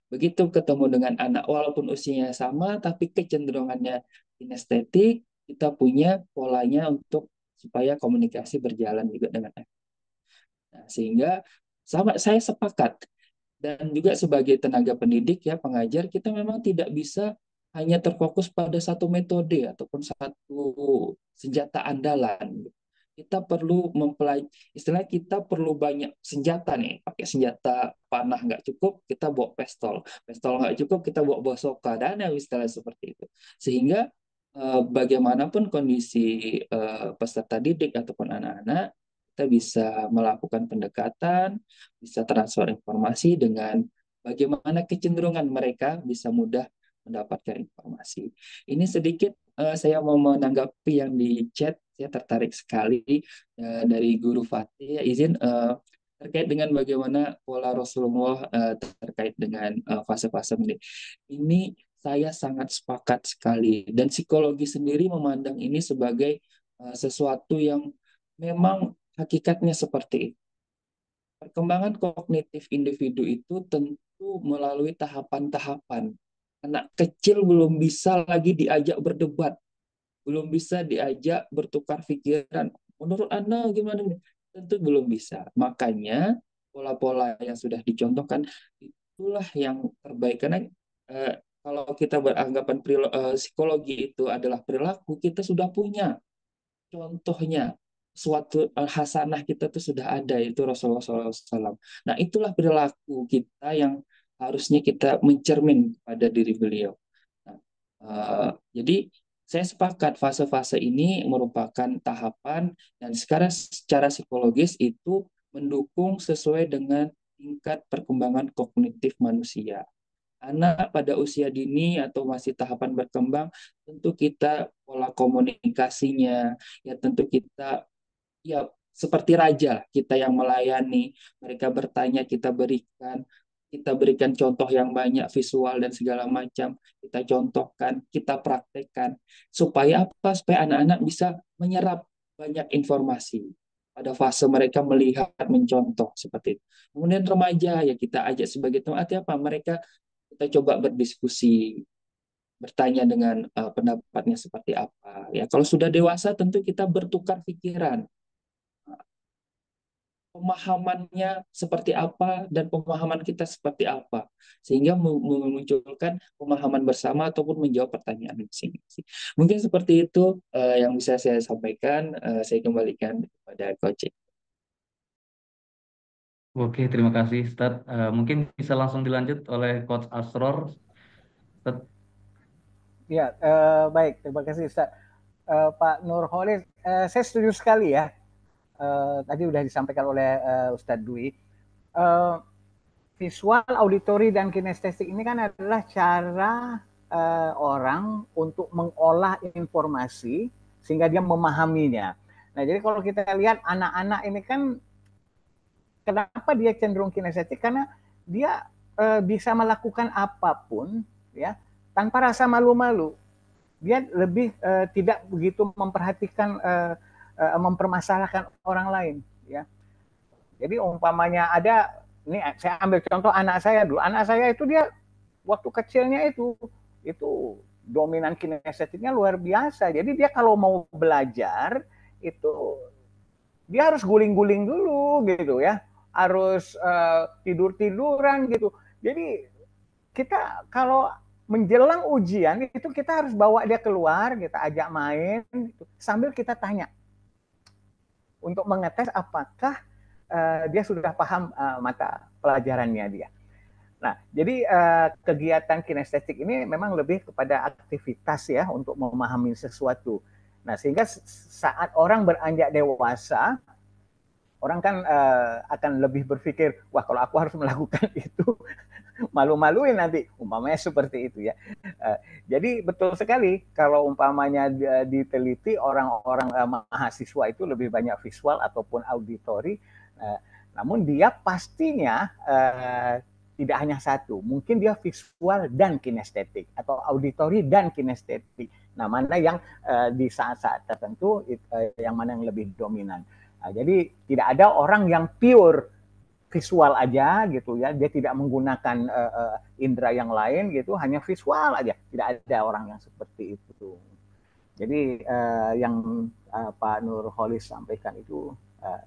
Begitu ketemu dengan anak walaupun usianya sama tapi kecenderungannya kinestetik, kita punya polanya untuk supaya komunikasi berjalan juga dengan efektif. Nah, sehingga saya sepakat, dan juga sebagai tenaga pendidik ya, pengajar, kita memang tidak bisa hanya terfokus pada satu metode ataupun satu senjata andalan. Kita perlu mempelajari, istilah kita perlu banyak senjata nih. Pakai senjata panah nggak cukup, kita bawa pistol. Pistol nggak cukup, kita bawa bazooka, dan istilah seperti itu. Sehingga bagaimanapun kondisi peserta didik ataupun anak-anak, kita bisa melakukan pendekatan, bisa transfer informasi dengan bagaimana kecenderungan mereka bisa mudah mendapatkan informasi. Ini sedikit saya mau menanggapi yang di chat. Saya tertarik sekali dari Guru Fatih. Izin terkait dengan bagaimana pola Rasulullah terkait dengan fase-fase mendidik. Ini saya sangat sepakat sekali. Dan psikologi sendiri memandang ini sebagai sesuatu yang memang hakikatnya seperti itu. Perkembangan kognitif individu itu tentu melalui tahapan-tahapan. Anak kecil belum bisa lagi diajak berdebat, belum bisa diajak bertukar pikiran. Menurut Anda gimana? Tentu belum bisa. Makanya pola-pola yang sudah dicontohkan itulah yang terbaik. Karena kalau kita beranggapan psikologi itu adalah perilaku, kita sudah punya contohnya. Suatu hasanah kita tuh sudah ada, itu Rasulullah SAW. Nah, itulah perilaku kita yang harusnya kita mencermin pada diri beliau. Nah, jadi saya sepakat fase-fase ini merupakan tahapan dan sekarang secara psikologis itu mendukung sesuai dengan tingkat perkembangan kognitif manusia. Anak pada usia dini atau masih tahapan berkembang, tentu kita pola komunikasinya, ya tentu kita ya seperti raja, kita yang melayani, mereka bertanya, kita berikan contoh yang banyak, visual dan segala macam, kita contohkan, kita praktekkan, supaya apa? Supaya anak-anak bisa menyerap banyak informasi. Pada fase mereka melihat, mencontoh seperti itu. Kemudian remaja ya kita ajak sebagai teman, artinya apa? Mereka kita coba berdiskusi, bertanya dengan pendapatnya seperti apa. Ya, kalau sudah dewasa tentu kita bertukar pikiran. pemahamannya seperti apa dan pemahaman kita seperti apa, sehingga memunculkan pemahaman bersama ataupun menjawab pertanyaan masing-masing. Mungkin seperti itu yang bisa saya sampaikan. Saya kembalikan kepada Coach. Oke, terima kasih Ustaz. Mungkin bisa langsung dilanjut oleh Coach Asror. Ustaz. Ya, baik. Terima kasih Ustaz. Pak Nurholis, saya setuju sekali ya. Tadi sudah disampaikan oleh Ustadz Dwi. Visual, auditori, dan kinestetik ini kan adalah cara orang untuk mengolah informasi sehingga dia memahaminya. Nah, jadi kalau kita lihat anak-anak ini kan, kenapa dia cenderung kinestetik? Karena dia bisa melakukan apapun ya tanpa rasa malu-malu. Dia lebih tidak begitu memperhatikan mempermasalahkan orang lain ya. Jadi umpamanya ada, ini saya ambil contoh anak saya dulu. Anak saya itu dia waktu kecilnya itu dominan kinestetiknya luar biasa. Jadi dia kalau mau belajar itu dia harus guling-guling dulu gitu ya. Harus tidur-tiduran gitu. Jadi kita kalau menjelang ujian itu kita harus bawa dia keluar, kita ajak main gitu, sambil kita tanya untuk mengetes apakah dia sudah paham mata pelajarannya dia. Nah, jadi kegiatan kinestetik ini memang lebih kepada aktivitas ya untuk memahami sesuatu. Nah, sehingga saat orang beranjak dewasa, orang kan akan lebih berpikir, wah kalau aku harus melakukan itu, malu-maluin nanti, umpamanya seperti itu ya. Jadi betul sekali kalau umpamanya diteliti orang-orang mahasiswa itu lebih banyak visual ataupun auditori, namun dia pastinya tidak hanya satu, mungkin dia visual dan kinestetik atau auditori dan kinestetik. Nah, mana yang di saat-saat tertentu yang mana yang lebih dominan. Nah, jadi tidak ada orang yang pure visual aja gitu ya, dia tidak menggunakan indera yang lain gitu, hanya visual aja. Tidak ada orang yang seperti itu. Jadi yang Pak Nurholis sampaikan itu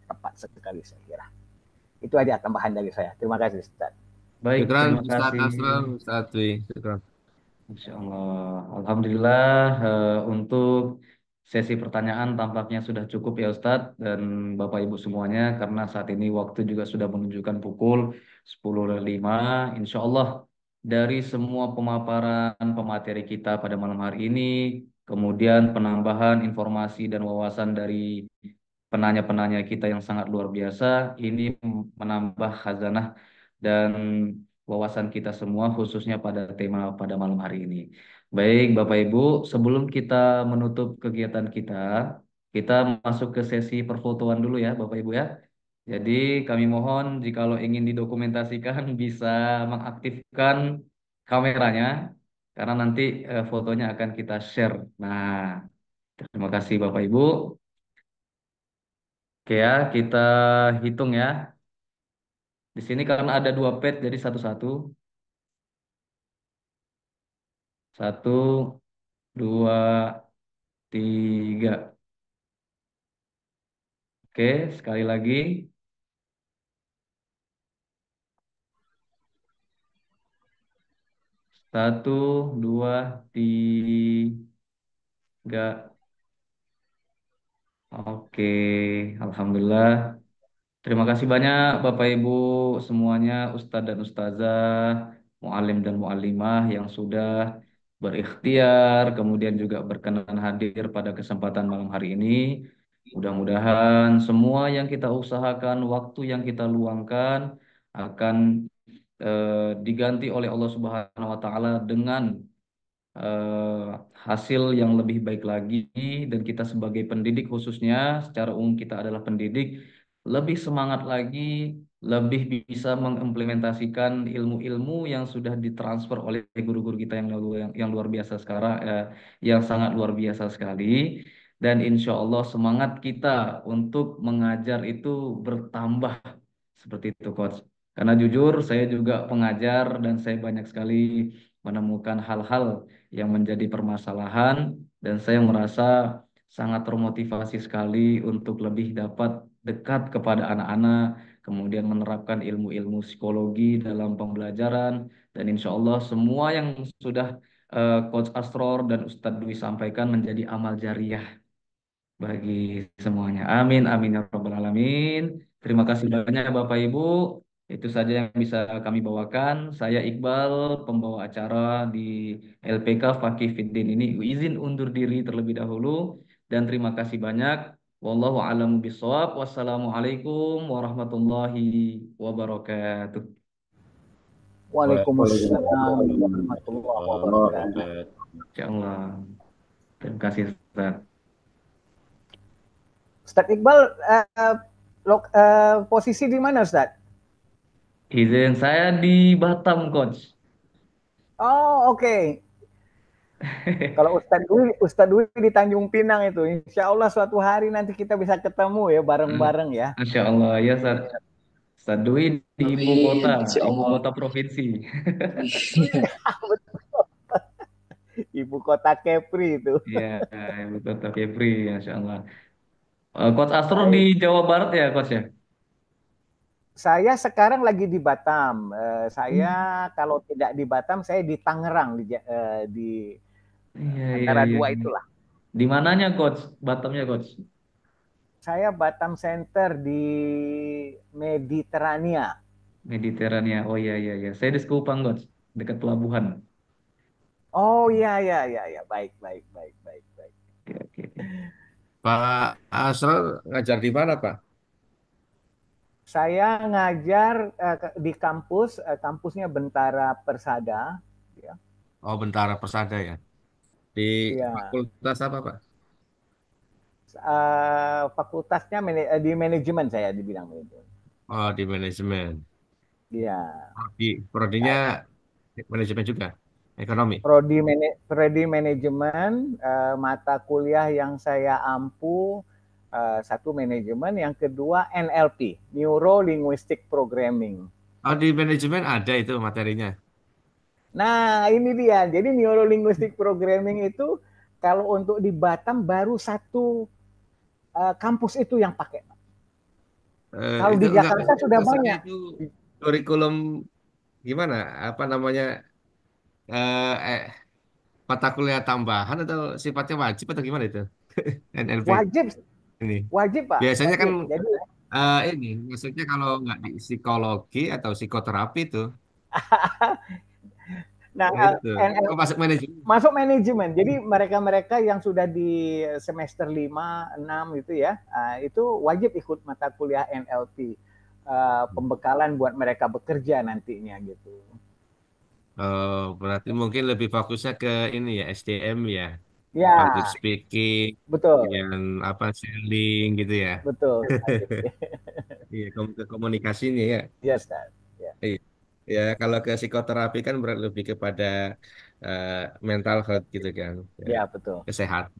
tepat sekali saya kira. Itu aja tambahan dari saya. Terima kasih Ustaz. Baik, Syukran, terima Ustaz kasih. Asrul, Ustaz Dwi. Syukran. Insya Allah. Alhamdulillah untuk sesi pertanyaan tampaknya sudah cukup ya Ustadz dan Bapak Ibu semuanya karena saat ini waktu juga sudah menunjukkan pukul 10.05. Insya Allah dari semua pemaparan pemateri kita pada malam hari ini, kemudian penambahan informasi dan wawasan dari penanya-penanya kita yang sangat luar biasa, ini menambah khazanah dan wawasan kita semua khususnya pada tema pada malam hari ini. Baik, Bapak Ibu, sebelum kita menutup kegiatan kita, kita masuk ke sesi perfotoan dulu ya, Bapak Ibu ya. Jadi kami mohon jikalau ingin didokumentasikan bisa mengaktifkan kameranya karena nanti fotonya akan kita share. Nah, terima kasih Bapak Ibu. Oke ya, kita hitung ya. Di sini karena ada dua page jadi satu-satu. Satu, dua, tiga. Oke, sekali lagi. Satu, dua, tiga. Oke, Alhamdulillah. Terima kasih banyak Bapak Ibu semuanya, Ustadz dan Ustazah, Mu'alim dan Mu'alimah yang sudah berikhtiar, kemudian juga berkenan hadir pada kesempatan malam hari ini. Mudah-mudahan semua yang kita usahakan, waktu yang kita luangkan akan diganti oleh Allah Subhanahu wa taala dengan eh, hasil yang lebih baik lagi dan kita sebagai pendidik khususnya secara umum kita adalah pendidik lebih semangat lagi, lebih bisa mengimplementasikan ilmu-ilmu yang sudah ditransfer oleh guru-guru kita yang luar biasa sekarang, yang sangat luar biasa sekali. Dan insya Allah semangat kita untuk mengajar itu bertambah seperti itu, Coach. Karena jujur saya juga pengajar dan saya banyak sekali menemukan hal-hal yang menjadi permasalahan dan saya merasa sangat termotivasi sekali untuk lebih dapat dekat kepada anak-anak, kemudian menerapkan ilmu-ilmu psikologi dalam pembelajaran, dan insya Allah semua yang sudah Coach Asror dan Ustadz Dwi sampaikan menjadi amal jariah bagi semuanya. Amin, amin ya rabbal alamin. Terima kasih banyak Bapak Ibu. Itu saja yang bisa kami bawakan. Saya Iqbal, pembawa acara di LPK Fakih Fiddin ini. Izin undur diri terlebih dahulu dan terima kasih banyak. Wallahu a'lamu bishawab. Wassalamualaikum warahmatullahi wabarakatuh. Waalaikumsalam Waalaikumsalam warahmatullahi warahmatullahi wabarakatuh. wabarakatuh. Insyaallah. Terima kasih Ustaz. Ustaz Iqbal, posisi di mana Ustaz? Izin saya di Batam, Coach. Oh, oke. Kalau Ustadz Dwi di Tanjung Pinang itu, insya Allah suatu hari nanti kita bisa ketemu ya bareng-bareng ya. Masya Allah, ya Ustaz. Ustaz Dwi di ibu Amin, kota, insya ibu Allah. kota provinsi. Ibu kota Kepri itu. Iya, ibu kota Kepri, Masya Allah. Coach Astro di Jawa Barat ya, Coach ya? Saya sekarang lagi di Batam. Saya kalau tidak di Batam, saya di Tangerang di Iya, antara iya. dua itulah. Di mananya, Coach? Batamnya, Coach? Saya Batam Center di Mediterania. Mediterania. Oh iya, iya, iya. Saya di Sekupang, Coach. Dekat pelabuhan. Oh iya, iya, iya, iya. Baik, baik, baik, baik, baik. Oke, oke. Pak Asror ngajar di mana, Pak? Saya ngajar di kampusnya Bentara Persada. Ya. Oh, Bentara Persada ya. Di Iya. fakultas apa, Pak? Fakultasnya di manajemen, saya di bidang manajemen. Oh, di manajemen. Iya. Prodinya manajemen juga, ekonomi. Prodi manajemen, mata kuliah yang saya ampu satu manajemen, yang kedua NLP, Neuro Linguistic Programming. Oh, di manajemen ada itu materinya. Nah, ini dia. Jadi Neuro Linguistic Programming itu kalau untuk di Batam baru satu kampus itu yang pakai. Kalau Itu di Jakarta sudah maksudnya banyak. itu kurikulum gimana? Apa namanya? Mata kuliah tambahan atau sifatnya wajib atau gimana itu? NLP ini. Wajib Pak. Biasanya Wajib. kan Jadi ini maksudnya kalau nggak di psikologi atau psikoterapi itu. Nah, Itu. Masuk manajemen. Masuk manajemen. Jadi mereka-mereka yang sudah di semester 5, 6 gitu ya, itu wajib ikut mata kuliah NLP. Pembekalan buat mereka bekerja nantinya gitu. Oh, berarti mungkin lebih fokusnya ke ini ya, SDM ya. Ya. Public speaking, Betul. kemudian apa selling gitu ya. Betul. Iya, ke komunikasinya ya. Yes, Dad. Ya. Ya, kalau ke psikoterapi kan lebih kepada mental health gitu kan. Ya, betul. Kesehatan.